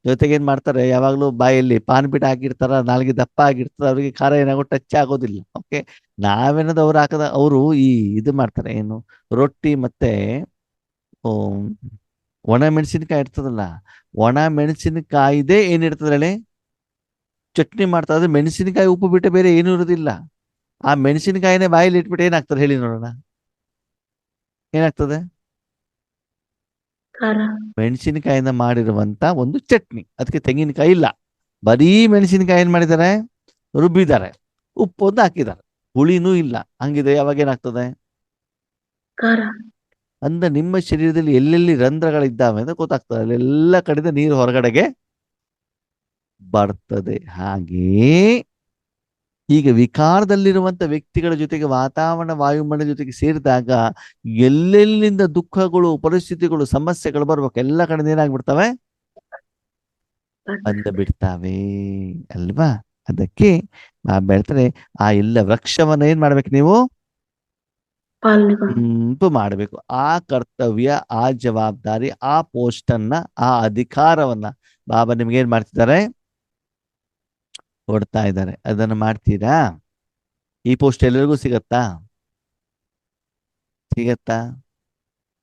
ಜೊತೆಗೆ ಏನ್ ಮಾಡ್ತಾರೆ, ಯಾವಾಗ್ಲೂ ಬಾಯಲ್ಲಿ ಪಾನ್ ಬಿಟ್ಟು ಹಾಕಿರ್ತಾರ, ನಾಲ್ಗೆ ದಪ್ಪ ಆಗಿರ್ತದೆ, ಅವರಿಗೆ ಖಾರ ಏನಾಗೋ ಟಚ್ ಆಗೋದಿಲ್ಲ. ಓಕೆ. ನಾವೇನದು ಅವ್ರು ಹಾಕದ, ಅವರು ಈ ಇದು ಮಾಡ್ತಾರೆ ಏನು, ರೊಟ್ಟಿ ಮತ್ತೆ ಓ, ಒಣ ಮೆಣಸಿನಕಾಯಿ ಇರ್ತದಲ್ಲ, ಒಣ ಮೆಣಸಿನಕಾಯಿದೇ ಏನಿರ್ತದೆ ಹೇಳಿ, ಚಟ್ನಿ ಮಾಡ್ತಾ ಇದ್ರೆ ಮೆಣಸಿನಕಾಯಿ ಉಪ್ಪು ಬಿಟ್ಟು ಬೇರೆ ಏನೂ ಇರೋದಿಲ್ಲ. ಆ ಮೆಣಸಿನಕಾಯಿನೇ ಬಾಯಲ್ಲಿ ಇಟ್ಬಿಟ್ಟು ಏನಾಗ್ತದೆ ಹೇಳಿ ನೋಡೋಣ? ಏನಾಗ್ತದೆ? ಖಾರ ಮೆಣಸಿನಕಾಯಿಂದ ಮಾಡಿರುವಂತ ಒಂದು ಚಟ್ನಿ. ಅದಕ್ಕೆ ತೆಂಗಿನಕಾಯಿ ಇಲ್ಲ, ಬರೀ ಮೆಣಸಿನಕಾಯಿ ಏನ್ ಮಾಡಿದ್ದಾರೆ, ರುಬ್ಬಿದ್ದಾರೆ, ಉಪ್ಪು ಒಂದು ಹಾಕಿದ್ದಾರೆ, ಹುಳಿನೂ ಇಲ್ಲ. ಹಂಗಿದೆ, ಯಾವಾಗ ಏನಾಗ್ತದೆ? ಖಾರ ಅಂದ ನಿಮ್ಮ ಶರೀರದಲ್ಲಿ ಎಲ್ಲೆಲ್ಲಿ ರಂಧ್ರಗಳಿದ್ದಾವೆ ಅಂತ ಗೊತ್ತಾಗ್ತದೆ, ಅಲ್ಲೆಲ್ಲ ಕಡೆಯಿಂದ ನೀರು ಹೊರಗಡೆಗೆ ಬರ್ತದೆ. ಹಾಗೆಯೇ ಈಗ ವಿಕಾರದಲ್ಲಿರುವಂತ ವ್ಯಕ್ತಿಗಳ ಜೊತೆಗೆ ವಾತಾವರಣ ವಾಯುಮಂಡಲ ಜೊತೆಗೆ ಸೇರಿದಾಗ ಎಲ್ಲೆಲ್ಲಿಂದ ದುಃಖಗಳು, ಪರಿಸ್ಥಿತಿಗಳು, ಸಮಸ್ಯೆಗಳು ಬರ್ಬೇಕು, ಎಲ್ಲ ಕಡೆ ಏನಾಗ್ಬಿಡ್ತವೆ, ಬಂದು ಬಿಡ್ತಾವೆ ಅಲ್ವಾ? ಅದಕ್ಕೆ ಬೆಳ್ತಾರೆ, ಆ ಎಲ್ಲ ವೃಕ್ಷವನ್ನ ಏನ್ ಮಾಡ್ಬೇಕು ನೀವು? ಪಾಲನೆ ಮಾಡಬೇಕು. ಆ ಕರ್ತವ್ಯ, ಆ ಜವಾಬ್ದಾರಿ, ಆ ಪೋಸ್ಟ್ ಅನ್ನ, ಆ ಅಧಿಕಾರವನ್ನ ಬಾಬಾ ನಿಮ್ಗೆ ಏನ್ ಮಾಡ್ತಿದ್ದಾರೆ? ಕೊಡ್ತಾ ಇದ್ದಾರೆ. ಅದನ್ನು ಮಾಡ್ತೀರಾ? ಈ ಪೋಸ್ಟ್ ಎಲ್ಲರಿಗೂ ಸಿಗತ್ತಾ? ಸಿಗತ್ತಾ?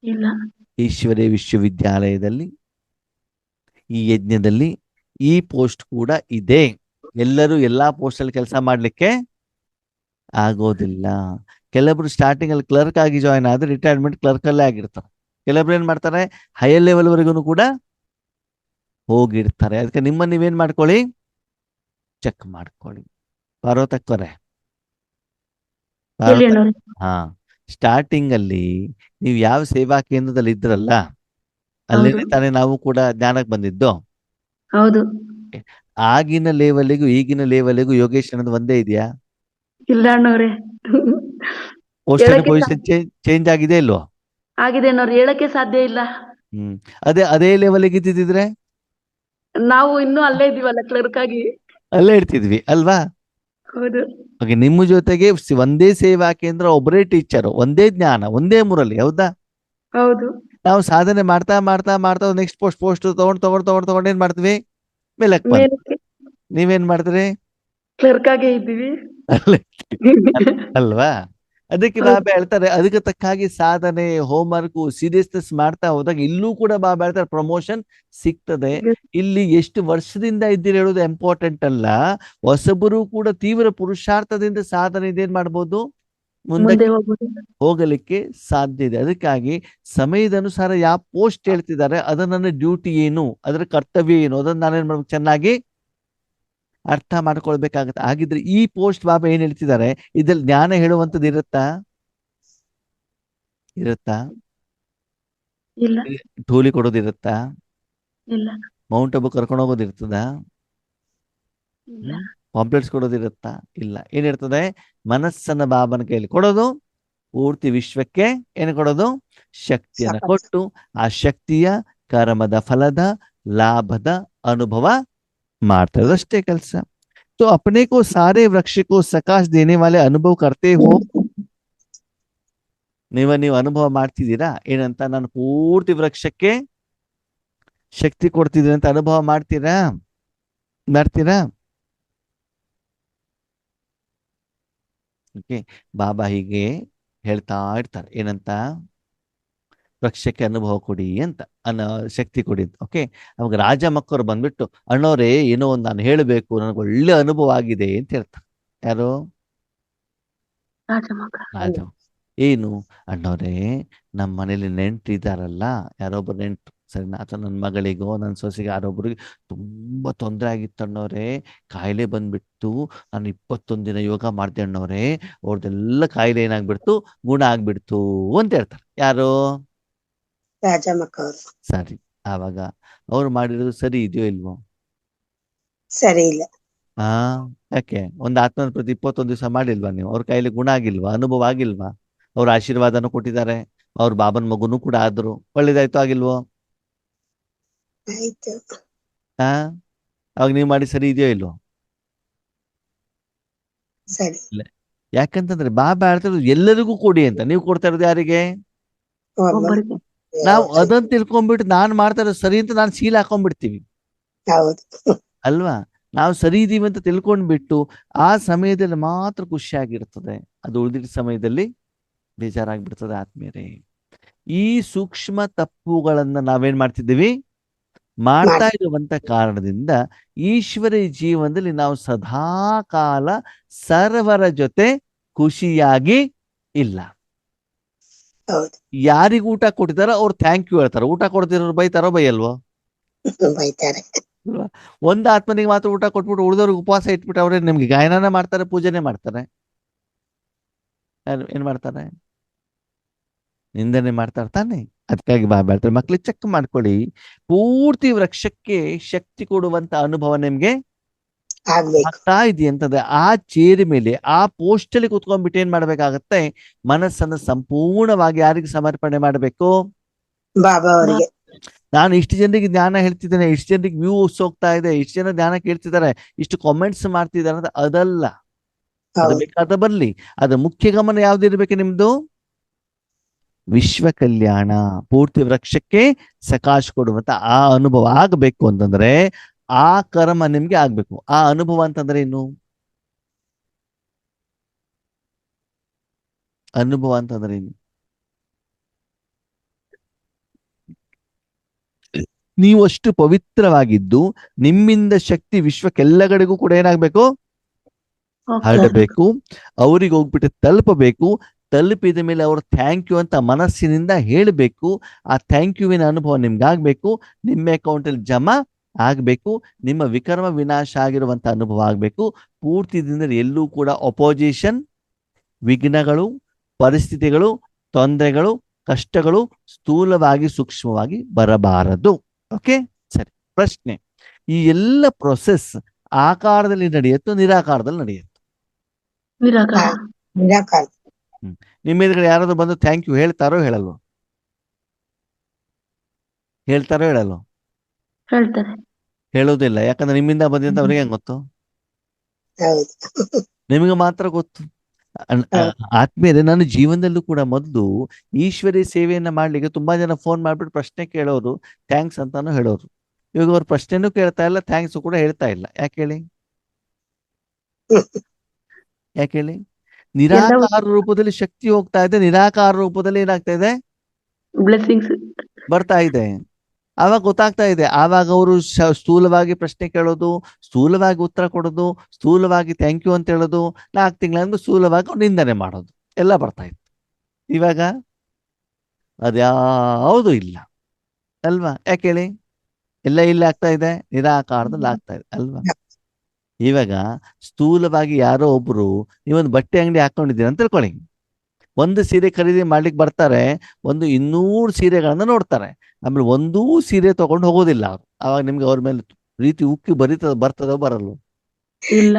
ಇಲ್ಲ ಈಶ್ವರೀಯ ವಿಶ್ವವಿದ್ಯಾಲಯದಲ್ಲಿ ಈ ಯಜ್ಞದಲ್ಲಿ ಈ ಪೋಸ್ಟ್ ಕೂಡ ಇದೆ. ಎಲ್ಲರೂ ಎಲ್ಲಾ ಪೋಸ್ಟ್ ಅಲ್ಲಿ ಕೆಲಸ ಮಾಡ್ಲಿಕ್ಕೆ ಆಗೋದಿಲ್ಲ. ಕೆಲವೊಬ್ರು ಸ್ಟಾರ್ಟಿಂಗ್ ಅಲ್ಲಿ ಕ್ಲರ್ಕ್ ಆಗಿ ಜಾಯ್ನ್ ಆದ್ರೆ ರಿಟೈರ್ಮೆಂಟ್ ಕ್ಲರ್ಕ್ ಅಲ್ಲೇ ಆಗಿರ್ತಾರೆ. ಕೆಲವೊಬ್ರು ಏನ್ ಮಾಡ್ತಾರೆ, ಹೈಯರ್ ಲೆವೆಲ್ ವರೆಗೂ ಕೂಡ ಹೋಗಿರ್ತಾರೆ. ಅದಕ್ಕೆ ನಿಮ್ಮನ್ನ ನೀವೇನ್ ಮಾಡ್ಕೊಳ್ಳಿ, ಚೆಕ್ ಮಾಡ್ಕೊಳ್ಳಿ. ಪಾರ್ವತಕ್ಕರೆ, ಹೇಳಿ ಅಣ್ಣವ್ರೆ. ಹಾ, ಸ್ಟಾರ್ಟಿಂಗ್ ಅಲ್ಲಿ ನೀವು ಯಾವ ಸೇವಾ ಕೇಂದ್ರದಲ್ಲಿ ಇದ್ರಲ್ಲ, ಹೌದು ಅಲ್ಲೇ ತಾನೇ ನಾವು ಕೂಡ ಜ್ಞಾನಕ್ಕೆ ಬಂದಿದ್ದು. ಹೌದು ಆಗಿನ ಲೆವೆಲ್ಗೂ ಈಗಿನ ಲೆವೆಲ್ಗೂ ಯೋಗೇಶ್ ಅನ್ನೋದು ಒಂದೇ ಇದೆಯಾ? ಇಲ್ಲ ಅಣ್ಣವ್ರೆ. ಪೋಸ್ಟ್ ಹೇಳಕ್ಕೆ ಪೊಸಿಷನ್ ಚೇಂಜ್ ಆಗಿದೆ ಇಲ್ವೋ? ಆಗಿದೆ ಅಣ್ಣವ್ರೆ, ಹೇಳಕ್ಕೆ ಸಾಧ್ಯ ಇಲ್ಲ. ಅದೇ ಲೆವೆಲ್ಗೆ ಇದ್ದಿದ್ರೆ ನಾವು ಇನ್ನೂ ಅಲ್ಲೇ ಇದೀವಲ್ಲ ಕ್ಲರ್ಕ್ ಆಗಿ. ಅಲ್ಲೇ ಇರ್ತಿದ್ವಿ ಅಲ್ವಾ? ಹೌದು ಹಾಗೆ ನಿಮ್ಮ ಜೊತೆಗೆ ಒಂದೇ ಸೇವಾ ಕೇಂದ್ರ, ಒಬ್ಬರೇ ಟೀಚರ್, ಒಂದೇ ಜ್ಞಾನ, ಒಂದೇ ಮುರಳಿ, ಹೌದಾ? ಹೌದು ನಾವು ಸಾಧನೆ ಮಾಡ್ತಾ ಮಾಡ್ತಾ ಮಾಡ್ತಾ ನೆಕ್ಸ್ಟ್ ಪೋಸ್ಟ್ ತಗೊಂಡ್ ಏನ್ ಮಾಡ್ತೀವಿ, ಮೇಲಕ್ಕೆ ಬಂದ್. ಮೇಲಕ್ಕೆ ನೀವೇನ್ ಮಾಡ್ತೀರಿ? ಕ್ಲರ್ಕ್ ಆಗೇ ಇದ್ದೀವಿ. ಅಲ್ಲೇ ಅಲ್ವಾ? ಅದಕ್ಕೆ ಬಾಬಾ ಹೇಳ್ತಾರೆ, ಅದಕ್ಕೆ ತಕ್ಕ ಹಾಗೆ ಸಾಧನೆ, ಹೋಮ್ವರ್ಕ್, ಸೀರಿಯಸ್ನೆಸ್ ಮಾಡ್ತಾ ಹೋದಾಗ ಇಲ್ಲೂ ಕೂಡ ಬಾಬಾ ಹೇಳ್ತಾರೆ ಪ್ರಮೋಷನ್ ಸಿಗ್ತದೆ. ಇಲ್ಲಿ ಎಷ್ಟು ವರ್ಷದಿಂದ ಇದ್ದೀರಿ ಹೇಳೋದು ಇಂಪಾರ್ಟೆಂಟ್ ಅಲ್ಲ, ಹೊಸಬರು ಕೂಡ ತೀವ್ರ ಪುರುಷಾರ್ಥದಿಂದ ಸಾಧನೆಯಿಂದ ಏನ್ ಮಾಡ್ಬೋದು, ಮುಂದೆ ಮುಂದಕ್ಕೆ ಹೋಗುದು. ಹೋಗಲಿಕ್ಕೆ ಸಾಧ್ಯ ಇದೆ. ಅದಕ್ಕಾಗಿ ಸಮಯದ ಅನುಸಾರ ಯಾವ ಪೋಸ್ಟ್ ಹೇಳ್ತಿದ್ದಾರೆ, ಅದನ್ನ ನನ್ನ ಡ್ಯೂಟಿ ಏನು, ಅದರ ಕರ್ತವ್ಯ ಏನು, ಅದನ್ನ ನಾನೇನ್ ಮಾಡ್ಬೇಕು, ಚೆನ್ನಾಗಿ ಅರ್ಥ ಮಾಡ್ಕೊಳ್ಬೇಕಾಗತ್ತೆ. ಹಾಗಿದ್ರೆ ಈ ಪೋಸ್ಟ್ ಬಾಬಾ ಏನ್ ಹೇಳ್ತಿದ್ದಾರೆ, ಇದ್ರಲ್ಲಿ ಜ್ಞಾನ ಹೇಳುವಂಥದ್ದು ಇರುತ್ತಾ? ಇಲ್ಲ ಧೂಳಿ ಕೊಡೋದಿರುತ್ತಾ? ಇಲ್ಲ ಮೌಂಟ್ ಅಬು ಕರ್ಕೊಂಡು ಹೋಗೋದಿರ್ತದ? ಇಲ್ಲ ಪಾಂಪ್ಲೆಟ್ಸ್ ಕೊಡೋದಿರುತ್ತಾ? ಇಲ್ಲ. ಏನಿರ್ತದೆ, ಮನಸ್ಸನ್ನ ಬಾಬನ ಕೈಯಲ್ಲಿ ಕೊಡೋದು, ಪೂರ್ತಿ ವಿಶ್ವಕ್ಕೆ ಏನು ಕೊಡೋದು, ಶಕ್ತಿಯನ್ನು ಕೊಟ್ಟು ಆ ಶಕ್ತಿಯ ಕರ್ಮದ ಫಲದ ಲಾಭದ ಅನುಭವ ಮಾಡ್ತಾ ಇರೋದು ಅಷ್ಟೇ ಕೆಲಸ. तो अपने को सारे वृक्ष को सकाश देने वाले अनुभव करते हो. ನೀವು ಅನುಭವ ಮಾಡ್ತಿದ್ದೀರಾ ಏನಂತ, ನಾನು ಪೂರ್ತಿ ವೃಕ್ಷಕ್ಕೆ ಶಕ್ತಿ ಕೊಡ್ತಿದ್ದೀನಿ ಅಂತ ಅನುಭವ ಮಾಡ್ತೀರಾ? ಓಕೆ. ಬಾಬಾ ಹೀಗೆ ಹೇಳ್ತಾ ಇರ್ತಾರೆ, ಏನಂತ, ವೃಕ್ಷಕ್ಕೆ ಅನುಭವ ಕೊಡಿ ಅಂತ, ಶಕ್ತಿ ಕೊಡಿ ಅಂತ. ಓಕೆ. ಅವಾಗ ರಾಜ ಮಕ್ಕಳು ಬಂದ್ಬಿಟ್ಟು, ಅಣ್ಣವ್ರೇ ಏನೋ ಒಂದು ನಾನು ಹೇಳಬೇಕು, ನನಗೆ ಒಳ್ಳೆ ಅನುಭವ ಆಗಿದೆ ಅಂತ ಹೇಳ್ತಾರೆ. ಯಾರು? ರಾಜ. ಏನು? ಅಣ್ಣವ್ರೇ, ನಮ್ಮ ಮನೇಲಿ ನೆಂಟ್ರು ಇದ್ದಾರಲ್ಲ, ಯಾರೊಬ್ರು ನೆಂಟ್ರು, ಸರಿನಾ, ಅಥವಾ ನನ್ನ ಮಗಳಿಗೋ ನನ್ನ ಸೊಸೆಗೆ ಯಾರೊಬ್ರಿಗೆ ತುಂಬಾ ತೊಂದರೆ ಆಗಿತ್ತು ಅಣ್ಣವ್ರೆ, ಕಾಯಿಲೆ ಬಂದ್ಬಿಟ್ಟು, ನಾನು 21 ದಿನ ಯೋಗ ಮಾಡ್ದೆ ಅಣ್ಣವ್ರೆ, ಅವ್ರದ್ದೆಲ್ಲ ಕಾಯಿಲೆ ಏನಾಗ್ಬಿಡ್ತು, ಗುಣ ಆಗ್ಬಿಡ್ತು ಅಂತ ಹೇಳ್ತಾರೆ. ಯಾರು? ರಾಜಮಕ್ಕವರು. ಸರಿ. ಆವಾಗ ಅವ್ರು ಮಾಡಿರೋದು ಸರಿ ಇದೆಯೋ ಇಲ್ವೋ? ಸರಿ ಇಲ್ಲ. ಯಾಕೆ ಒಂದು ಆತ್ಮನ ಪ್ರತಿ 21 ದಿವಸ ಮಾಡಿಲ್ವಾ ನೀವು? ಅವ್ರ ಕೈಲಿ ಗುಣ ಆಗಿಲ್ವಾ? ಅನುಭವ ಆಗಿಲ್ವಾ? ಅವ್ರ ಆಶೀರ್ವಾದನೂ ಕೊಟ್ಟಿದ್ದಾರೆ, ಅವ್ರ ಬಾಬನ್ ಮಗುನೂ ಕೂಡ ಆದ್ರು. ಒಳ್ಳೇದಾಯ್ತು ಆಗಿಲ್ವೋ? ಆಯ್ತು. ಹಾ, ಅವಾಗ ನೀವು ಮಾಡಿ ಸರಿ ಇದೆಯೋ ಇಲ್ವೋ? ಸರಿ. ಇಲ್ಲ. ಯಾಕಂತಂದ್ರೆ ಬಾಬಾ ಹೇಳ್ತಿರೋದು ಎಲ್ಲರಿಗೂ ಕೊಡಿ ಅಂತ. ನೀವು ಕೊಡ್ತಾ ಇರೋದು ಯಾರಿಗೆ? ಒಬ್ಬರಿಗೆ. ನಾವು ಅದನ್ನ ತಿಳ್ಕೊಂಡ್ಬಿಟ್ಟು ನಾನ್ ಮಾಡ್ತಾ ಇರೋದು ಸರಿ ಅಂತ ನಾನು ಸೀಲ್ ಹಾಕೊಂಡ್ಬಿಡ್ತೀವಿ ಹೌದು. ಅಲ್ವಾ? ನಾವು ಸರಿ ಇದೀವಿ ಅಂತ ತಿಳ್ಕೊಂಡ್ಬಿಟ್ಟು ಆ ಸಮಯದಲ್ಲಿ ಮಾತ್ರ ಖುಷಿಯಾಗಿರ್ತದೆ, ಅದು ಉಳಿದಿದ್ದ ಸಮಯದಲ್ಲಿ ಬೇಜಾರಾಗ್ಬಿಡ್ತದೆ ಆತ್ಮೀಯರೇ. ಈ ಸೂಕ್ಷ್ಮ ತಪ್ಪುಗಳನ್ನ ನಾವೇನ್ ಮಾಡ್ತಿದ್ದೀವಿ? ಮಾಡ್ತಾ ಇರುವಂತ ಕಾರಣದಿಂದ ಈಶ್ವರ ಜೀವನದಲ್ಲಿ ನಾವು ಸದಾ ಕಾಲ ಸರ್ವರ ಜೊತೆ ಖುಷಿಯಾಗಿ ಇಲ್ಲ. ಹೌದು. ಯಾರಿಗ ಊಟ ಕೊಟ್ಟಿದಾರೋ ಅವ್ರು ಥ್ಯಾಂಕ್ ಯು ಹೇಳ್ತಾರೆ. ಊಟ ಕೊಡ್ತಿರೋರು ಬೈತಾರೋ ಬೈಯಲ್ವೋ? ಬೈತಾರೆ. ಒಂದು ಆತ್ಮನಿಗೆ ಮಾತ್ರ ಊಟ ಕೊಟ್ಬಿಟ್ಟು ಉಳಿದವ್ರಿಗೆ ಉಪವಾಸ ಇಟ್ಬಿಟ್ಟು ಅವ್ರೆ ನಿಮ್ಗೆ ಗಾಯನ ಮಾಡ್ತಾರೆ, ಪೂಜೆನೆ ಮಾಡ್ತಾರೆ. ಏನ್ ಮಾಡ್ತಾರೆ? ನಿಂದನೆ ಮಾಡ್ತಾರೆ ತಾನೆ. ಅದಕ್ಕಾಗಿ ಬಾಬಾ ಹೇಳ್ತಾರೆ, ಮಕ್ಳಿಗೆ ಚೆಕ್ ಮಾಡ್ಕೊಳ್ಳಿ, ಪೂರ್ತಿ ವೃಕ್ಷಕ್ಕೆ ಶಕ್ತಿ ಕೊಡುವಂತ ಅನುಭವ ನಿಮ್ಗೆ ಆಗ್ಬೇಕು. ಆಗ್ತಾ ಇದೆಯಂತಂದ್ರೆ ಆ ಚೇರಿ ಮೇಲೆ ಆ ಪೋಸ್ಟ್ ಅಲ್ಲಿ ಕುತ್ಕೊಂಡ್ಬಿಟ್ಟು ಏನ್ ಮಾಡ್ಬೇಕಾಗತ್ತೆ? ಮನಸ್ಸನ್ನು ಸಂಪೂರ್ಣವಾಗಿ ಯಾರಿಗೆ ಸಮರ್ಪಣೆ ಮಾಡ್ಬೇಕು? ಬಾಬಾ ಅವರಿಗೆ. ನಾನು ಇಷ್ಟು ಜನರಿಗೆ ಜ್ಞಾನ ಹೇಳ್ತಿದ್ದೇನೆ, ಇಷ್ಟು ಜನರಿಗೆ ವ್ಯೂಸ್ ಹೋಗ್ತಾ ಇದೆ, ಇಷ್ಟು ಜನ ಜ್ಞಾನ ಕೇಳ್ತಿದ್ದಾರೆ, ಇಷ್ಟು ಕಾಮೆಂಟ್ಸ್ ಮಾಡ್ತಿದ್ದಾರೆ ಅಂತ ಅದಲ್ಲ. ಅದು ಹೌದು. ಬೇಕಾದ ಬರ್ಲಿ. ಅದ್ರ ಮುಖ್ಯ ಗಮನ ಯಾವ್ದಿರ್ಬೇಕು ನಿಮ್ದು? ವಿಶ್ವ ಕಲ್ಯಾಣ, ಪೂರ್ತಿ ವೃಕ್ಷಕ್ಕೆ ಸಕಾಶ ಕೊಡುವಂತ ಆ ಅನುಭವ ಆಗ್ಬೇಕು ಅಂತಂದ್ರೆ ಆ ಕರ್ಮ ನಿಮ್ಗೆ ಆಗ್ಬೇಕು. ಆ ಅನುಭವ ಅಂತಂದ್ರೆ ಏನು? ಅನುಭವ ಅಂತಂದ್ರೆ ಏನು? ನೀವು ಅಷ್ಟು ಪವಿತ್ರವಾಗಿದ್ದು ನಿಮ್ಮಿಂದ ಶಕ್ತಿ ವಿಶ್ವಕ್ಕೆಲ್ಲಗಡೆಗೂ ಕೂಡ ಏನಾಗ್ಬೇಕು? ಹರಡಬೇಕು. ಅವ್ರಿಗೆ ಹೋಗ್ಬಿಟ್ಟು ತಲುಪಬೇಕು. ತಲುಪಿದ ಮೇಲೆ ಅವರು ಥ್ಯಾಂಕ್ ಯು ಅಂತ ಮನಸ್ಸಿನಿಂದ ಹೇಳಬೇಕು. ಆ ಥ್ಯಾಂಕ್ ಯುವಿನ ಅನುಭವ ನಿಮ್ಗಾಗ್ಬೇಕು. ನಿಮ್ಮ ಅಕೌಂಟಲ್ಲಿ ಜಮಾ ಆಗ್ಬೇಕು. ನಿಮ್ಮ ವಿಕರ್ಮ ವಿನಾಶ ಆಗಿರುವಂತ ಅನುಭವ ಆಗ್ಬೇಕು. ಪೂರ್ತಿ ದಿನದಲ್ಲಿ ಎಲ್ಲೂ ಕೂಡ ಅಪೋಸಿಷನ್, ವಿಘ್ನಗಳು, ಪರಿಸ್ಥಿತಿಗಳು, ತೊಂದರೆಗಳು, ಕಷ್ಟಗಳು ಸ್ಥೂಲವಾಗಿ ಸೂಕ್ಷ್ಮವಾಗಿ ಬರಬಾರದು. ಓಕೆ, ಸರಿ. ಪ್ರಶ್ನೆ, ಈ ಎಲ್ಲ ಪ್ರೊಸೆಸ್ ಆಕಾರದಲ್ಲಿ ನಡೆಯುತ್ತೋ ನಿರಾಕಾರದಲ್ಲಿ ನಡೆಯುತ್ತೋ? ನಿರಾಕಾರ. ನಿರಾಕಾರ. ನಿಮ್ಮ ಎದುರುಗಡೆ ಯಾರಾದ್ರೂ ಬಂದು ಥ್ಯಾಂಕ್ ಯು ಹೇಳ್ತಾರೋ ಹೇಳಲ್ವೋ? ಹೇಳ್ತಾರೋ ಹೇಳಲ್ವೋ? ಹೇಳ್ತಾರೆ. ಹೇಳೋದಿಲ್ಲ. ಯಾಕಂದ್ರೆ ನಿಮ್ಮಿಂದ ಬಂದಂತ ಅವ್ರಿಗೆ ಹೆಂಗ್ ಗೊತ್ತು? ಹೌದು. ನಿಮಗೆ ಮಾತ್ರ ಗೊತ್ತು. ಆತ್ಮೀಯರೇ, ನಾನು ಜೀವನದಲ್ಲೂ ಕೂಡ ಮೊದಲು ಈಶ್ವರಿ ಸೇವೆಯನ್ನ ಮಾಡ್ಲಿಕ್ಕೆ ತುಂಬಾ ಜನ ಫೋನ್ ಮಾಡ್ಬಿಟ್ಟು ಪ್ರಶ್ನೆ ಕೇಳೋರು, ಥ್ಯಾಂಕ್ಸ್ ಅಂತಾನು ಹೇಳೋರು. ಇವಾಗ ಅವ್ರ ಪ್ರಶ್ನೆನೂ ಕೇಳ್ತಾ ಇಲ್ಲ, ಥ್ಯಾಂಕ್ಸ್ ಕೂಡ ಹೇಳ್ತಾ ಇಲ್ಲ. ಯಾಕೆ ಹೇಳಿ? ಯಾಕೆ ಹೇಳಿ? ನಿರಾಕಾರ ರೂಪದಲ್ಲಿ ಶಕ್ತಿ ಹೋಗ್ತಾ ಇದೆ, ನಿರಾಕಾರ ರೂಪದಲ್ಲಿ ಏನಾಗ್ತಾ ಇದೆ? ಬ್ಲೆಸ್ಸಿಂಗ್ಸ್ ಬರ್ತಾ ಇದೆ. ಆವಾಗ ಗೊತ್ತಾಗ್ತಾ ಇದೆ. ಆವಾಗ ಅವರು ಸ್ಥೂಲವಾಗಿ ಪ್ರಶ್ನೆ ಕೇಳೋದು, ಸ್ಥೂಲವಾಗಿ ಉತ್ತರ ಕೊಡೋದು, ಸ್ಥೂಲವಾಗಿ ಥ್ಯಾಂಕ್ ಯು ಅಂತ ಹೇಳೋದು, 4 ತಿಂಗಳ ಸ್ಥೂಲವಾಗಿ ಅವ್ರು ನಿಂದನೆ ಮಾಡೋದು ಎಲ್ಲ ಬರ್ತಾ ಇತ್ತು. ಇವಾಗ ಅದ್ಯಾವುದು ಇಲ್ಲ ಅಲ್ವಾ? ಯಾಕೆ ಹೇಳಿ? ಎಲ್ಲ ಇಲ್ಲಿ ಆಗ್ತಾ ಇದೆ, ನಿರಾಕಾರದಲ್ಲಿ ಆಗ್ತಾ ಇದೆ ಅಲ್ವಾ? ಇವಾಗ ಸ್ಥೂಲವಾಗಿ ಯಾರೋ ಒಬ್ರು ನೀವೊಂದು ಬಟ್ಟೆ ಅಂಗಡಿ ಹಾಕೊಂಡಿದ್ದೀರ ಅಂತ ತಿಳ್ಕೊಳ್ಳಿ. ಒಂದು ಸೀರೆ ಖರೀದಿ ಮಾಡ್ಲಿಕ್ಕೆ ಬರ್ತಾರೆ, 200 ಸೀರೆಗಳನ್ನ ನೋಡ್ತಾರೆ, ಆಮೇಲೆ ಒಂದೂ ಸೀರೆ ತಗೊಂಡು ಹೋಗೋದಿಲ್ಲ ಅವ್ರು. ಅವಾಗ ನಿಮ್ಗೆ ಅವ್ರ ಮೇಲೆ ರೀತಿ ಉಕ್ಕಿ ಬರ್ತದೋ ಬರಲ್ವೋ? ಇಲ್ಲ.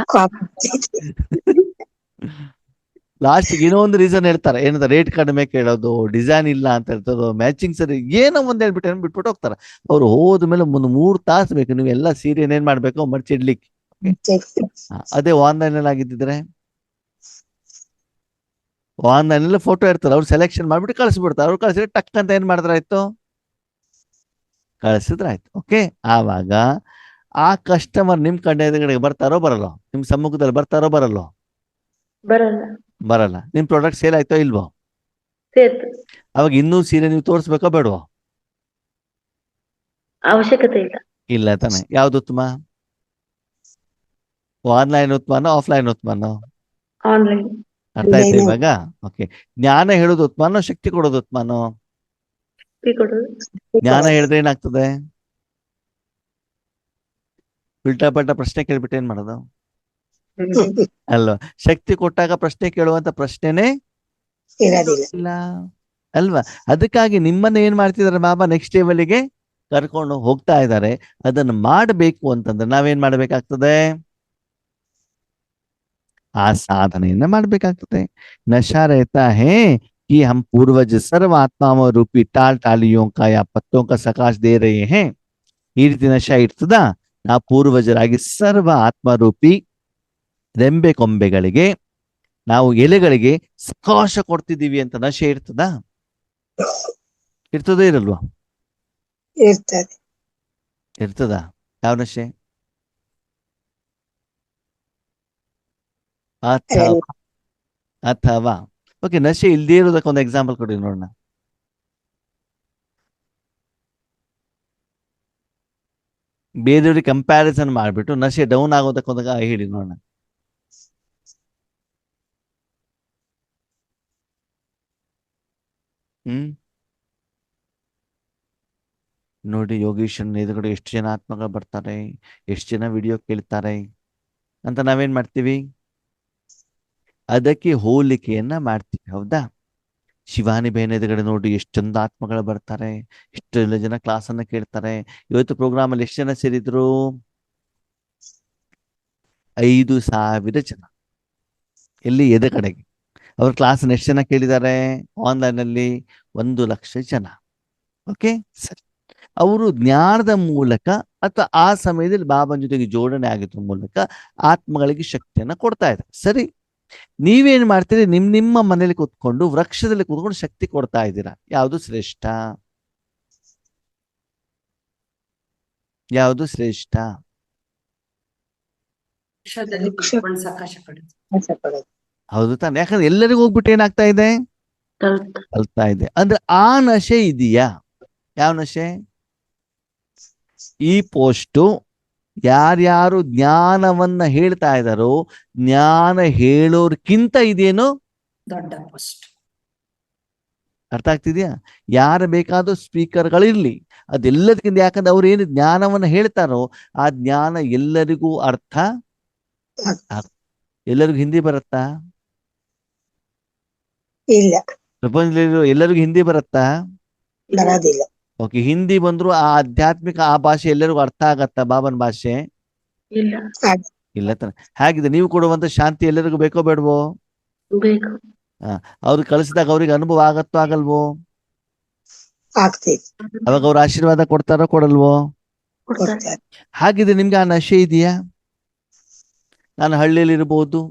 ಲಾಸ್ಟ್ಗೆ ಇನ್ನೊಂದು ರೀಸನ್ ಹೇಳ್ತಾರೆ, ಏನಂತ? ರೇಟ್ ಕಡಿಮೆ ಕೇಳೋದು, ಡಿಸೈನ್ ಇಲ್ಲ ಅಂತ ಹೇಳ್ತದೋ, ಮ್ಯಾಚಿಂಗ್ ಸರಿ ಏನೋ ಒಂದ್ ಹೇಳ್ಬಿಟ್ಟು ಬಿಟ್ಬಿಟ್ಟು ಹೋಗ್ತಾರೆ. ಅವ್ರು ಹೋದ್ಮೇಲೆ 3 ತಾಸು ಬೇಕು ನೀವು ಎಲ್ಲ ಸೀರೆ ಏನ್ ಮಾಡ್ಬೇಕು ಮರ್ಚಿಡ್ಲಿಕ್ಕೆ. ಅದೇ ಆನ್ಲೈನ್ ಅಲ್ಲಿ ಆಗಿದ್ದಿದ್ರೆ ಆನ್ಲೈನ್ ಅಲ್ಲಿ ಫೋಟೋ ಇರ್ತಾರೆ, ಅವ್ರು ಸೆಲೆಕ್ಷನ್ ಮಾಡ್ಬಿಟ್ಟು ಕಳಿಸ್ಬಿಡ್ತಾರೆ. ಅವ್ರು ಕಳಿಸಿದ್ರೆ ಟಕ್ ಅಂತ ಏನ್ ಮಾಡಿದ್ರಾಯ್ತು? ಕಳಿಸಿದ್ರಾಯ್ತು. ಓಕೆ, ಆವಾಗ ಆ ಕಸ್ಟಮರ್ ನಿಮ್ ಕಡೆಗೆ ಬರ್ತಾರೋ ಬರಲ್ಲೋ? ನಿಮ್ ಸಮ್ಮುಖದಲ್ಲಿ ಬರ್ತಾರೋ ಬರಲ್ಲೋ? ಬರಲ್ಲ. ಬರಲ್ಲ. ನಿಮ್ ಪ್ರಾಡಕ್ಟ್ ಸೇಲ್ ಆಯ್ತೋ ಇಲ್ವೋ? ಸೇರ್ತು. ಅವಾಗ ಇನ್ನೂ ಸೀರೆ ನೀವು ತೋರಿಸ್ಬೇಕೋ ಬೇಡವೋ? ಅವಶ್ಯಕತೆ ಇಲ್ಲ. ಇಲ್ಲ ತಾನೆ. ಯಾವ್ದು ಉತ್ತಮ? ಆನ್ಲೈನ್ ಉತ್ತಮನೋ ಆಫ್ಲೈನ್ ಉತ್ತಮನೋ? ಆನ್ಲೈನ್. ಅರ್ಥ ಆಯ್ತಾ ಇವಾಗ? ಓಕೆ, ಜ್ಞಾನ ಹೇಳೋದು ಉತ್ತಮನೋ ಶಕ್ತಿ ಕೊಡೋದು ಉತ್ತಮನೋ? ಕೊಡೋದು. ಜ್ಞಾನ ಹೇಳಿದ್ರೆ ಏನಾಗ್ತದೆ? ಉಲ್ಟಾ ಪಲ್ಟಾ ಪ್ರಶ್ನೆ ಕೇಳ್ಬಿಟ್ಟು ಏನ್ ಮಾಡೋದು ಅಲ್ವಾ? ಶಕ್ತಿ ಕೊಟ್ಟಾಗ ಪ್ರಶ್ನೆ ಕೇಳುವಂತ ಪ್ರಶ್ನೆನೇ ಇಲ್ಲ ಅಲ್ವಾ? ಅದಕ್ಕಾಗಿ ನಿಮ್ಮನ್ನ ಏನ್ ಮಾಡ್ತಿದಾರೆ ಬಾಬಾ? ನೆಕ್ಸ್ಟ್ ಲೆವೆಲ್ಗೆ ಕರ್ಕೊಂಡು ಹೋಗ್ತಾ ಇದ್ದಾರೆ. ಅದನ್ನು ಮಾಡಬೇಕು ಅಂತಂದ್ರೆ ನಾವೇನ್ ಮಾಡ್ಬೇಕಾಗ್ತದೆ? ಆ ಸಾಧನೆಯನ್ನ ಮಾಡ್ಬೇಕಾಗ್ತದೆ. नशा रहता है कि हम पूर्वज सर्व आत्माओं रूपी टाल टालियों का या पत्तों का सकाश दे रहे हैं. ಈ ರೀತಿ ನಶಾ ಇರ್ತದ. ನಾವು ಪೂರ್ವಜರಾಗಿ ಸರ್ವ ಆತ್ಮರೂಪಿ ರೆಂಬೆ ಕೊಂಬೆಗಳಿಗೆ, ನಾವು ಎಲೆಗಳಿಗೆ ಸಕಾಶ ಕೊಡ್ತಿದೀವಿ ಅಂತ ನಶೆ ಇರ್ತದ? ಇರ್ತದೇ ಇರಲ್ವಾ? ಇರ್ತದೆ. ಇರ್ತದ. ಯಾವ ನಶೆ? ಅಥವಾ ಅಥವಾ ಓಕೆ, ನಶೆ ಇಲ್ದೇ ಇರೋದಕ್ಕೆ ಒಂದು ಎಕ್ಸಾಂಪಲ್ ಕೊಡಿ ನೋಡೋಣ. ಬೇರೆಯವ್ರಿಗೆ ಕಂಪ್ಯಾರಿಸನ್ ಮಾಡ್ಬಿಟ್ಟು ನಶೆ ಡೌನ್ ಆಗೋದಕ್ಕೆ ಒಂದು ಹೇಳಿ ನೋಡೋಣ. ನೋಡಿ, ಯೋಗೀಶನ್ ಎದುರುಗಡೆ ಎಷ್ಟು ಜನ ಆತ್ಮಗಳು ಬರ್ತಾರೆ, ಎಷ್ಟು ಜನ ವಿಡಿಯೋ ಕೇಳ್ತಾರೆ ಅಂತ ನಾವೇನ್ ಮಾಡ್ತೀವಿ? ಅದಕ್ಕೆ ಹೋಲಿಕೆಯನ್ನ ಮಾಡ್ತೀವಿ, ಹೌದಾ? ಶಿವಾನಿ ಬೇನ್ ಎದುರುಗಡೆ ನೋಡಿ ಎಷ್ಟು ಚಂದ ಆತ್ಮಗಳು ಬರ್ತಾರೆ, ಎಷ್ಟೆಲ್ಲ ಜನ ಕ್ಲಾಸ್ ಅನ್ನ ಕೇಳ್ತಾರೆ. ಇವತ್ತು ಪ್ರೋಗ್ರಾಮ್ ಅಲ್ಲಿ ಎಷ್ಟು ಜನ ಸೇರಿದ್ರು? 5,000 ಜನ. ಎಲ್ಲಿ? ಎದೆ ಕಡೆಗೆ. ಅವ್ರ ಕ್ಲಾಸ್ ಎಷ್ಟು ಜನ ಕೇಳಿದ್ದಾರೆ? ಆನ್ಲೈನ್ ಅಲ್ಲಿ 1,00,000 ಜನ. ಓಕೆ, ಸರಿ. ಅವರು ಜ್ಞಾನದ ಮೂಲಕ ಅಥವಾ ಆ ಸಮಯದಲ್ಲಿ ಬಾಬಾನ ಜೊತೆಗೆ ಜೋಡಣೆ ಆಗಿದ್ರ ಮೂಲಕ ಆತ್ಮಗಳಿಗೆ ಶಕ್ತಿಯನ್ನ ಕೊಡ್ತಾ ಇದ್ದಾರೆ. ಸರಿ, ನೀವೇನ್ ಮಾಡ್ತೀರಿ? ನಿಮ್ಮ ಮನೇಲಿ ಕೂತ್ಕೊಂಡು, ವೃಕ್ಷದಲ್ಲಿ ಕೂತ್ಕೊಂಡು ಶಕ್ತಿ ಕೊಡ್ತಾ ಇದ್ದೀರಾ. ಯಾವುದು ಶ್ರೇಷ್ಠ? ಯಾವುದು ಶ್ರೇಷ್ಠ? ಹೌದು ತಾನೆ? ಯಾಕಂದ್ರೆ ಎಲ್ಲರಿಗೂ ಹೋಗ್ಬಿಟ್ಟು ಏನಾಗ್ತಾ ಇದೆ? ಕಲ್ತಾ ಇದೆ. ಅಂದ್ರೆ ಆ ನಶೆ ಇದೆಯಾ? ಯಾವ ನಶೆ? ಈ ಪೋಸ್ಟು ಯಾರ್ಯಾರು ಜ್ಞಾನವನ್ನ ಹೇಳ್ತಾ ಇದ್ದಾರೋ, ಜ್ಞಾನ ಹೇಳೋರ್ಕಿಂತ ಇದೇನು ದೊಡ್ಡ ಪೋಸ್ಟ್. ಅರ್ಥ ಆಗ್ತಿದ್ಯಾ? ಯಾರು ಬೇಕಾದ್ರೂ ಸ್ಪೀಕರ್ಗಳಿರ್ಲಿ, ಅದೆಲ್ಲದಕ್ಕಿಂತ, ಯಾಕಂದ್ರೆ ಅವ್ರು ಏನು ಜ್ಞಾನವನ್ನ ಹೇಳ್ತಾರೋ ಆ ಜ್ಞಾನ ಎಲ್ಲರಿಗೂ ಅರ್ಥ. ಎಲ್ಲರಿಗೂ ಹಿಂದಿ ಬರುತ್ತಾ? ಇಲ್ಲ, ಪ್ರಪಂಚದಲ್ಲಿರೋ ಎಲ್ಲರಿಗೂ ಹಿಂದಿ ಬರುತ್ತಾ? ಬರೋದಿಲ್ಲ. ಓಕೆ, ಹಿಂದಿ ಬಂದ್ರು ಆ ಆಧ್ಯಾತ್ಮಿಕ ಆ ಭಾಷೆ ಎಲ್ಲರಿಗೂ ಅರ್ಥ ಆಗತ್ತಾ? ಬಾಬನ್ ಭಾಷೆ ಇಲ್ಲ, ಇಲ್ಲ ತಾನೆ? ಹಾಗಿದೆ, ನೀವು ಕೊಡುವಂತ ಶಾಂತಿ ಎಲ್ಲರಿಗೂ ಬೇಕೋ ಬೇಡವೋ? ಬೇಕು. ಅವ್ರಿಗೆ ಕಳಿಸಿದಾಗ ಅವ್ರಿಗೆ ಅನುಭವ ಆಗತ್ತೋ ಆಗಲ್ವೋ? ಆಗ್ತೈತಿ, ಅವಾಗ ಅವ್ರ ಆಶೀರ್ವಾದ ಕೊಡ್ತಾರೋ ಕೊಡಲ್ವೋ? ಕೊಡ್ತಾರೆ. ಹಾಗಿದೆ, ನಿಮ್ಗೆ ಆ ನಶೆ ಇದೆಯಾ? ನಾನು ಹಳ್ಳಿಯಲ್ಲಿ ಇರ್ಬೋದು,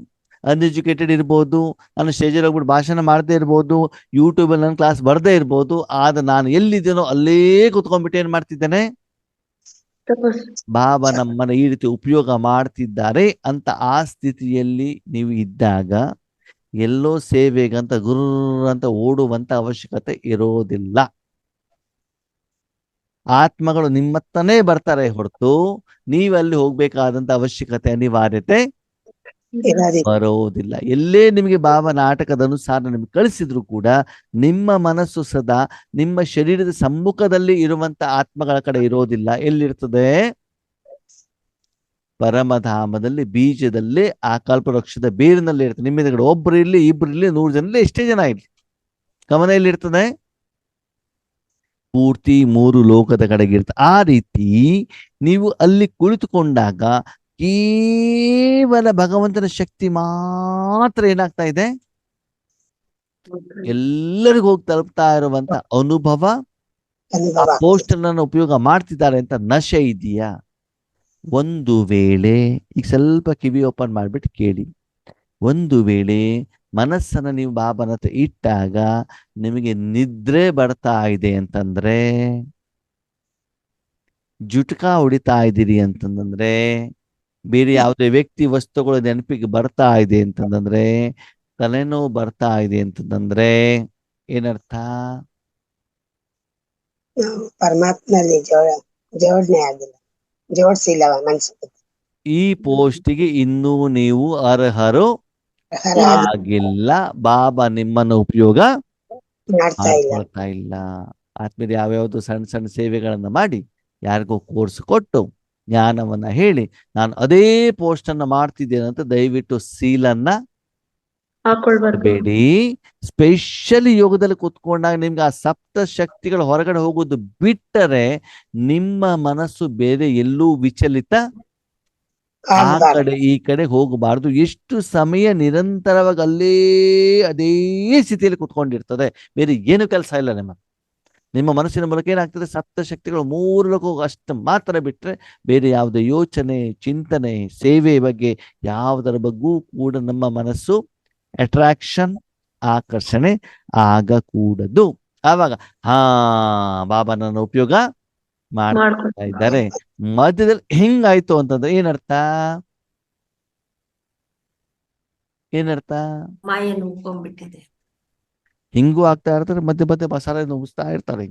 ಅನ್ಎಜುಕೇಟೆಡ್ ಇರ್ಬೋದು, ನಾನು ಸ್ಟೇಜಲ್ಲಿ ಹೋಗ್ಬಿಟ್ಟು ಭಾಷಣ ಮಾಡದೇ ಇರ್ಬೋದು, ಯೂಟ್ಯೂಬಲ್ಲಿ ನನ್ನ ಕ್ಲಾಸ್ ಬರ್ದೇ ಇರ್ಬೋದು, ಆದ್ರೆ ನಾನು ಎಲ್ಲಿದ್ದೇನೋ ಅಲ್ಲೇ ಕುತ್ಕೊಂಡ್ಬಿಟ್ಟು ಏನ್ ಮಾಡ್ತಿದ್ದೇನೆ? ಬಾಬಾ ನಮ್ಮನ್ನ ಈ ರೀತಿ ಉಪಯೋಗ ಮಾಡ್ತಿದ್ದಾರೆ ಅಂತ ಆ ಸ್ಥಿತಿಯಲ್ಲಿ ನೀವು ಇದ್ದಾಗ ಎಲ್ಲೋ ಸೇವೆಗಂತ ಗುರು ಅಂತ ಓಡುವಂತ ಅವಶ್ಯಕತೆ ಇರೋದಿಲ್ಲ. ಆತ್ಮಗಳು ನಿಮ್ಮತ್ತನೇ ಬರ್ತಾರೆ ಹೊರತು ನೀವಲ್ಲಿ ಹೋಗ್ಬೇಕಾದಂತ ಅವಶ್ಯಕತೆ, ಅನಿವಾರ್ಯತೆ ಬರೋದಿಲ್ಲ. ಎಲ್ಲೇ ನಿಮಗೆ ಬಾಬಾ ನಾಟಕದ ಅನುಸಾರ ನಿಮ್ಗೆ ಕಳಿಸಿದ್ರು ಕೂಡ ನಿಮ್ಮ ಮನಸ್ಸು ಸದಾ ನಿಮ್ಮ ಶರೀರದ ಸಮ್ಮುಖದಲ್ಲಿ ಇರುವಂತ ಆತ್ಮಗಳ ಕಡೆ ಇರೋದಿಲ್ಲ. ಎಲ್ಲಿರ್ತದೆ? ಪರಮಧಾಮದಲ್ಲಿ, ಬೀಜದಲ್ಲೇ, ಆ ಕಲ್ಪವೃಕ್ಷದ ಬೇರಿನಲ್ಲಿ ಇರ್ತದೆ. ನಿಮ್ಮ ಎದುರುಗಡೆ ಒಬ್ರು ಇರ್ಲಿ, ಇಬ್ರು ಇರ್ಲಿ, 100 ಜನ ಎಷ್ಟೇ ಜನ ಇರ್ಲಿ, ಗಮನ ಎಲ್ಲಿರ್ತದೆ? ಪೂರ್ತಿ 3 ಲೋಕದ ಕಡೆಗೆ ಇರ್ತದೆ. ಆ ರೀತಿ ನೀವು ಅಲ್ಲಿ ಕುಳಿತುಕೊಂಡಾಗ ಕೇವಲ ಭಗವಂತನ ಶಕ್ತಿ ಮಾತ್ರ ಏನಾಗ್ತಾ ಇದೆ? ಎಲ್ಲರಿಗೂ ಹೋಗಿ ತಲುಪ್ತಾ ಇರುವಂತ ಅನುಭವ. ಪೋಸ್ಟರ್ ಅನ್ನು ಉಪಯೋಗ ಮಾಡ್ತಿದ್ದಾರೆ ಅಂತ ನಶೆ ಇದೆಯಾ? ಒಂದು ವೇಳೆ, ಈಗ ಸ್ವಲ್ಪ ಕಿವಿ ಓಪನ್ ಮಾಡ್ಬಿಟ್ಟು ಕೇಳಿ, ಒಂದು ವೇಳೆ ಮನಸ್ಸನ್ನ ನೀವು ಬಾಬನ ಹತ್ರ ಇಟ್ಟಾಗ ನಿಮಗೆ ನಿದ್ರೆ ಬರ್ತಾ ಇದೆ ಅಂತಂದ್ರೆ, ಜುಟ್ಕಾ ಹೊಡಿತಾ ಇದ್ದೀರಿ ಅಂತಂದ್ರೆ, ಬೇರೆ ಯಾವುದೇ ವ್ಯಕ್ತಿ ವಸ್ತುಗಳು ನೆನಪಿಗೆ ಬರ್ತಾ ಇದೆ ಅಂತಂದ್ರೆ, ತಲೆನೋವು ಬರ್ತಾ ಇದೆ ಅಂತಂದ್ರೆ ಏನರ್ಥ? ನಾವು ಪರಮಾತ್ಮನಲ್ಲಿ ಜೋಡಣೆ ಆಗಿಲ್ಲ, ಜೋಡಿಸಿಲ್ಲ ಮನಸ್ಸು. ಈ ಪೋಸ್ಟಿಗೆ ಇನ್ನೂ ನೀವು ಅರ್ಹರು ಆಗಿಲ್ಲ. ಬಾಬಾ ನಿಮ್ಮನ್ನು ಉಪಯೋಗ ಮಾಡ್ಕೊಳ್ತಾ ಇಲ್ಲ. ಆತ್ಮೀಯರು, ಯಾವ್ಯಾವ್ದು ಸಣ್ಣ ಸಣ್ಣ ಸೇವೆಗಳನ್ನ ಮಾಡಿ, ಯಾರಿಗೋ ಕೋರ್ಸ್ ಕೊಟ್ಟು, ಜ್ಞಾನವನ್ನ ಹೇಳಿ, ನಾನು ಅದೇ ಪೋಸ್ಟ್ ಅನ್ನ ಮಾಡ್ತಿದ್ದೇನೆ ಅಂತ ದಯವಿಟ್ಟು ಸೀಲನ್ನ ಬೇಡಿ. ಸ್ಪೆಷಲಿ ಯೋಗದಲ್ಲಿ ಕೂತ್ಕೊಂಡಾಗ ನಿಮ್ಗೆ ಆ ಸಪ್ತ ಶಕ್ತಿಗಳು ಹೊರಗಡೆ ಹೋಗೋದು ಬಿಟ್ಟರೆ ನಿಮ್ಮ ಮನಸ್ಸು ಬೇರೆ ಎಲ್ಲೂ ವಿಚಲಿತ ಆ ಆಗ್ಬಾರ್ದು. ಕಡೆ ಈ ಕಡೆ ಹೋಗಬಾರ್ದು. ಎಷ್ಟು ಸಮಯ ನಿರಂತರವಾಗಿ ಅಲ್ಲೇ ಅದೇ ಸ್ಥಿತಿಯಲ್ಲಿ ಕುತ್ಕೊಂಡಿರ್ತದೆ, ಬೇರೆ ಏನು ಕೆಲಸ ಇಲ್ಲ ನಿಮ್ಮ ಮನಸ್ಸಿನ ಮೂಲಕ ಏನಾಗ್ತದೆ, ಸಪ್ತ ಶಕ್ತಿಗಳು ಮೂರು ಲೋಕ ಅಷ್ಟು ಮಾತ್ರ ಬಿಟ್ರೆ ಬೇರೆ ಯಾವುದೇ ಯೋಚನೆ, ಚಿಂತನೆ, ಸೇವೆ ಬಗ್ಗೆ ಯಾವುದರ ಬಗ್ಗೂ ಕೂಡ ನಮ್ಮ ಮನಸ್ಸು ಅಟ್ರಾಕ್ಷನ್, ಆಕರ್ಷಣೆ ಆಗಕೂಡದು. ಆವಾಗ ಬಾಬಾ ನನ್ನ ಉಪಯೋಗ ಮಾಡ್ತಾ ಮಾಡ್ಕೊಂಡು ಇದ್ದಾರೆ. ಮಧ್ಯದಲ್ಲಿ ಹೆಂಗಾಯ್ತು ಅಂತಂದ್ರೆ ಏನರ್ಥ ಮಾಯ ನುಂಗ್ಕೊಂಡ್ಬಿಟ್ಟಿದೆ. ಹಿಂಗೂ ಆಗ್ತಾ ಇರ್ತಾರೆ, ಮಧ್ಯೆ ಮಧ್ಯೆ ಮಸಾಲೆ ನುಗ್ಗಿಸ್ತಾ ಇರ್ತಾರೆ.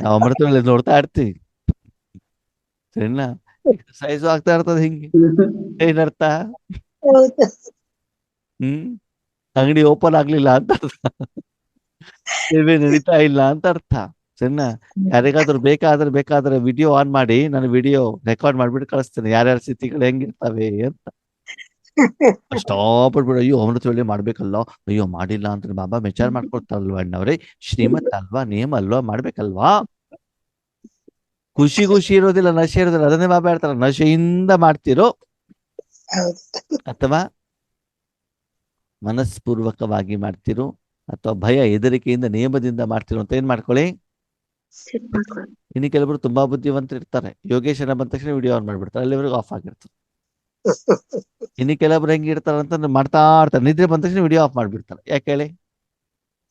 ನಾವು ಅಮೃತದಲ್ಲಿ ನೋಡ್ತಾ ಇರ್ತೀವಿ, ಸರಿನಾ? ಎಕ್ಸರ್ಸೈಸ್ ಆಗ್ತಾ ಇರ್ತದೆ ಹಿಂಗೆ. ಏನರ್ಥ? ಹೌದು. ಅಂಗಡಿ ಓಪನ್ ಆಗ್ಲಿಲ್ಲ ಅಂತ ಅರ್ಥ, ಸೇವೆ ನಡೀತಾ ಇಲ್ಲ ಅಂತ ಅರ್ಥ, ಸರಿನಾ? ಯಾರಿಗಾದ್ರೂ ಬೇಕಾದ್ರೆ ವಿಡಿಯೋ ಆನ್ ಮಾಡಿ, ನಾನು ವಿಡಿಯೋ ರೆಕಾರ್ಡ್ ಮಾಡ್ಬಿಟ್ಟು ಕಳಿಸ್ತೇನೆ, ಯಾರ್ಯಾರ ಸ್ಥಿತಿಗಳು ಹೆಂಗಿರ್ತವೆ ಅಂತ. ಅಷ್ಟಾಪಟ್ಬಿಡು, ಅಯ್ಯೋ ಅಮೃತವೇಳೆ ಮಾಡ್ಬೇಕಲ್ಲ, ಅಯ್ಯೋ ಮಾಡಿಲ್ಲ ಅಂತ ಬಾಬಾ ವಿಚಾರ ಮಾಡ್ಕೊಳ್ತಾರಲ್ವಾ ಅಣ್ಣವ್ರೆ, ಶ್ರೀಮತ್ ಅಲ್ವಾ, ನೇಮ ಅಲ್ವಾ, ಮಾಡ್ಬೇಕಲ್ವಾ. ಖುಷಿ ಇರೋದಿಲ್ಲ, ನಶೆ ಇರೋದಿಲ್ಲ. ಅದನ್ನೇ ಬಾಬಾ ಹೇಳ್ತಾರ, ನಶೆಯಿಂದ ಮಾಡ್ತಿರೋ ಹೌದು. ಅಥವಾ ಮನಸ್ಪೂರ್ವಕವಾಗಿ ಮಾಡ್ತಿರೋ ಅಥವಾ ಭಯ ಹೆದರಿಕೆಯಿಂದ ನೇಮದಿಂದ ಮಾಡ್ತಿರೋ ಅಂತ ಏನ್ ಮಾಡ್ಕೊಳ್ಳಿ. ಸೆಟ್ ಮಾಡ್ಕೊಳ್ಳಿ. ಇನ್ನು ಕೆಲವರು ತುಂಬಾ ಬುದ್ಧಿವಂತರು ಇರ್ತಾರೆ, ಯೋಗೇಶನ ಬಂದ ತಕ್ಷಣ ವಿಡಿಯೋ ಆನ್ ಮಾಡ್ಬಿಡ್ತಾರೆ, ಅಲ್ಲಿವರೆಗೂ ಆಫ್ ಆಗಿರ್ತದೆ. ಇನ್ನು ಕೆಲವರು ಹೆಂಗಿರ್ತಾರೆ ಅಂತಂದ್ರೆ ಮಾಡ್ತಾ ಇರ್ತಾರೆ, ನಿದ್ರೆ ಬಂದ ತಕ್ಷಣ ವಿಡಿಯೋ ಆಫ್ ಮಾಡ್ಬಿಡ್ತಾರೆ. ಯಾಕೆ ಹೇಳಿ?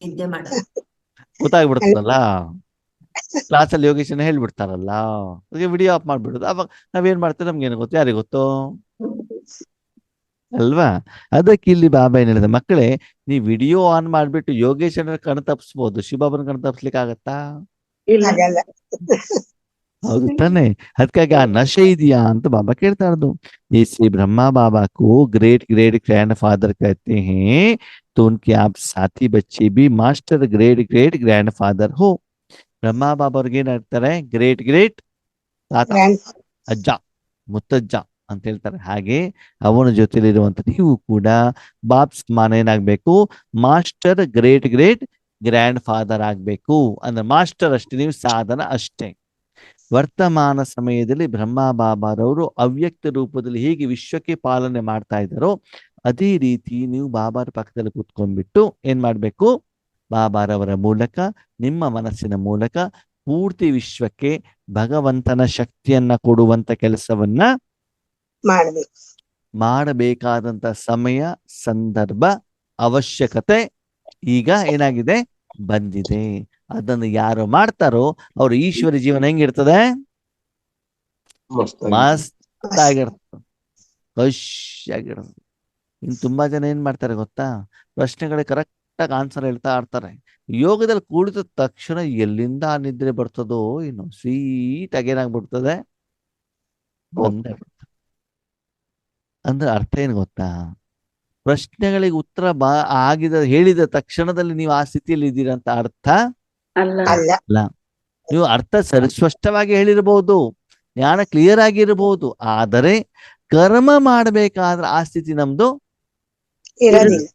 ನಿದ್ದೆ ಮಾಡೋದು. ಗೊತ್ತಾಗ್ಬಿಡ್ತದಲ್ಲ, ಕ್ಲಾಸಲ್ಲಿ ಯೋಗೇಶನ ಹೇಳ್ಬಿಡ್ತಾರಲ್ಲ, ಅದಕ್ಕೆ ವಿಡಿಯೋ ಆಫ್ ಮಾಡ್ಬಿಡುದು. ಅವಾಗ ನಾವೇನ್ ಮಾಡ್ತೇವೆ ನಮ್ಗೇನು ಗೊತ್ತು, ಯಾರಿಗೆ ಗೊತ್ತು ಅಲ್ವಾ? ಅದಕ್ಕೆ ಇಲ್ಲಿ ಬಾಬಾ ಏನ್ ಹೇಳಿದ, ಮಕ್ಕಳೇ ನೀವು ವಿಡಿಯೋ ಆನ್ ಮಾಡ್ಬಿಟ್ಟು ಯೋಗೇಶನ ಕಣ್ ತಪ್ಪಿಸ್ಬೋದು, ಶಿವಬಾಬನ ಕಣ್ ತಪ್ಪಿಸ್ಲಿಕ್ಕೆ ಆಗತ್ತಾ? ಇಲ್ಲ. ಹಾಗಲ್ಲ. ಹೌದು ತಾನೆ? ಅದಕ್ಕಾಗಿ ಆ ನಶೆ ಇದೆಯಾ ಅಂತ ಬಾಬಾ ಕೇಳ್ತಾ ಇರೋದು. जैसे ब्रह्मा बाबा को ग्रेट ग्रेट ग्रैंड फादर कहते हैं, तो उनके आप साथी बच्चे भी master great great grand father हो. ಬ್ರಹ್ಮ ಬಾಬಾ ಅವ್ರಿಗೆ ಏನ್ ಹೇಳ್ತಾರೆ? ಗ್ರೇಟ್ ಗ್ರೇಟ್ ತಾತ, ಅಜ್ಜ, ಮುತ್ತಜ್ಜ ಅಂತ ಹೇಳ್ತಾರೆ. ಹಾಗೆ ಅವನ ಜೊತೆಲಿರುವಂತ ನೀವು ಕೂಡ ಬಾಪ್ ಸಮಾನ ಏನಾಗ್ಬೇಕು? Master great great grandfather ಆಗ್ಬೇಕು. ಅಂದ್ರೆ ಮಾಸ್ಟರ್ ಅಷ್ಟೇ, ನೀವು ಸಾಧನ ಅಷ್ಟೇ. ವರ್ತಮಾನ ಸಮಯದಲ್ಲಿ ಬ್ರಹ್ಮ ಬಾಬಾರವರು ಅವ್ಯಕ್ತ ರೂಪದಲ್ಲಿ ಹೇಗೆ ವಿಶ್ವಕ್ಕೆ ಪಾಲನೆ ಮಾಡ್ತಾ ಇದ್ದಾರೋ ಅದೇ ರೀತಿ ನೀವು ಬಾಬಾರ ಪಕ್ಕದಲ್ಲಿ ಕೂತ್ಕೊಂಡ್ಬಿಟ್ಟು ಏನ್ ಮಾಡ್ಬೇಕು? ಬಾಬಾರವರ ಮೂಲಕ, ನಿಮ್ಮ ಮನಸ್ಸಿನ ಮೂಲಕ ಪೂರ್ತಿ ವಿಶ್ವಕ್ಕೆ ಭಗವಂತನ ಶಕ್ತಿಯನ್ನ ಕೊಡುವಂತ ಕೆಲಸವನ್ನ ಮಾಡ್ಬೇಕು. ಮಾಡಬೇಕಾದಂತ ಸಮಯ, ಸಂದರ್ಭ, ಅವಶ್ಯಕತೆ ಈಗ ಏನಾಗಿದೆ? ಬಂದಿದೆ. ಅದನ್ನು ಯಾರು ಮಾಡ್ತಾರೋ ಅವ್ರ ಈಶ್ವರ ಜೀವನ ಹೆಂಗಿರ್ತದೆ? ಮಸ್ತ್ ಆಗಿರ್ತದೆ, ಖುಷಿಯಾಗಿರ್ತದೆ. ಇನ್ನು ತುಂಬಾ ಜನ ಏನ್ ಮಾಡ್ತಾರೆ ಗೊತ್ತಾ? ಪ್ರಶ್ನೆಗಳಿಗೆ ಕರೆಕ್ಟ್ ಆಗಿ ಆನ್ಸರ್ ಹೇಳ್ತಾ ಇರ್ತಾರೆ. ಯೋಗದಲ್ಲಿ ಕೂಡಿದ ತಕ್ಷಣ ಎಲ್ಲಿಂದ ಆ ನಿದ್ರೆ ಬರ್ತದೋ ಇನ್ನು ಸ್ವೀಟ್ ಆಗಿ ಏನಾಗ್ಬಿಡ್ತದೆ, ಬಂದೇ ಬಿಡ್ತದೆ. ಅಂದ್ರೆ ಅರ್ಥ ಏನ್ ಗೊತ್ತಾ? ಪ್ರಶ್ನೆಗಳಿಗೆ ಉತ್ತರ ಹೇಳಿದ ತಕ್ಷಣದಲ್ಲಿ ನೀವು ಆ ಸ್ಥಿತಿಯಲ್ಲಿ ಇದ್ದೀರಾ ಅಂತ ಅರ್ಥ ಅಲ್ಲ. ಅಲ್ಲ. ನೀವು ಅರ್ಥ ಸ್ಪಷ್ಟವಾಗಿ ಹೇಳಿರಬಹುದು, ಜ್ಞಾನ ಕ್ಲಿಯರ್ ಆಗಿರಬಹುದು, ಆದರೆ ಕರ್ಮ ಮಾಡಬೇಕಾದ್ರೆ ಆ ಸ್ಥಿತಿ ನಮ್ದು ಇರೋದಿಲ್ಲ.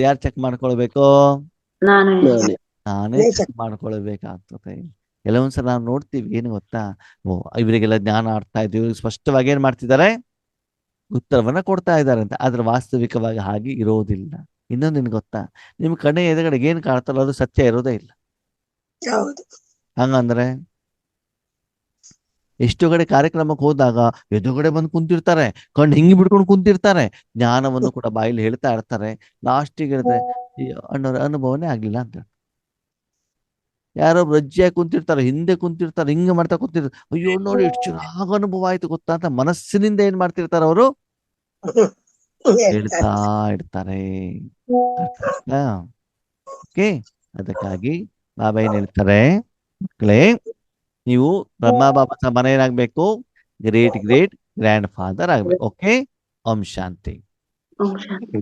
ಯಾರು ಚೆಕ್ ಮಾಡ್ಕೊಳ್ಬೇಕು? ನಾನು ನಾನೇ ಚೆಕ್ ಮಾಡ್ಕೊಳ್ಬೇಕಾಗ್ತದೆ. ಕೆಲವೊಂದ್ಸಲ ನಾವು ನೋಡ್ತೀವಿ, ಏನು ಗೊತ್ತಾ? ಇವರಿಗೆಲ್ಲ ಜ್ಞಾನ ಅರ್ಥ ಆಯ್ತು, ಇವ್ರಿಗೆ ಸ್ಪಷ್ಟವಾಗಿ ಏನ್ ಮಾಡ್ತಿದ್ದಾರೆ? ಉತ್ತರವನ್ನ ಕೊಡ್ತಾ ಇದ್ದಾರೆ ಅಂತ. ಆದ್ರೆ ವಾಸ್ತವಿಕವಾಗಿ ಹಾಗೆ ಇರೋದಿಲ್ಲ. ಇನ್ನೊಂದು ಏನ್ ಗೊತ್ತಾ? ನಿಮ್ ಕಡೆ ಎದುರುಗಡೆ ಏನ್ ಕಾಣ್ತಾರೋ ಅದು ಸತ್ಯ ಇರೋದೇ ಇಲ್ಲ. ಹೌದು. ಹಂಗಂದ್ರೆ ಎಷ್ಟೋ ಕಡೆ ಕಾರ್ಯಕ್ರಮಕ್ಕೆ ಹೋದಾಗ ಎದುರುಗಡೆ ಬಂದು ಕುಂತಿರ್ತಾರೆ, ಕಣ್ಣು ಹಿಂಗಿ ಬಿಡ್ಕೊಂಡು ಕುಂತಿರ್ತಾರೆ, ಜ್ಞಾನವನ್ನು ಕೂಡ ಬಾಯಲ್ಲಿ ಹೇಳ್ತಾ ಇರ್ತಾರೆ. ಲಾಸ್ಟಿಗೆ ಹೇಳಿದ್ರೆ ಅಣ್ಣವ್ರ ಅನುಭವನೇ ಆಗ್ಲಿಲ್ಲ ಅಂತ. ಯಾರೊಬ್ರು ಅಜ್ಜಿಯಾಗಿ ಕುಂತಿರ್ತಾರೆ, ಹಿಂದೆ ಕುಂತಿರ್ತಾರೆ, ಹಿಂಗೆ ಮಾಡ್ತಾ ಕುಂತಿರ್ತಾರೆ, ಅಯ್ಯೋ ನೋಡಿ ಎಷ್ಟು ಚೆನ್ನಾಗ ಅನುಭವ ಆಯ್ತು ಗೊತ್ತಾ ಅಂತ ಮನಸ್ಸಿನಿಂದ ಏನ್ ಮಾಡ್ತಿರ್ತಾರೆ ಅವರು? ಹೇಳ್ತಾ ಇರ್ತಾರೆ. ಓಕೆ, ಅದಕ್ಕಾಗಿ ಬಾಬಾ ಏನ್ ಹೇಳ್ತಾರೆ? ಮಕ್ಕಳೇ, ನೀವು ಬ್ರಹ್ಮ ಬಾಬಾ ಸಮಾನ ಏನಾಗ್ಬೇಕು? ಗ್ರೇಟ್ ಗ್ರೇಟ್ ಗ್ರ್ಯಾಂಡ್ ಫಾದರ್ ಆಗ್ಬೇಕು. ಓಕೆ, ಓಂ ಶಾಂತಿ. ಓಂ ಶಾಂತಿ.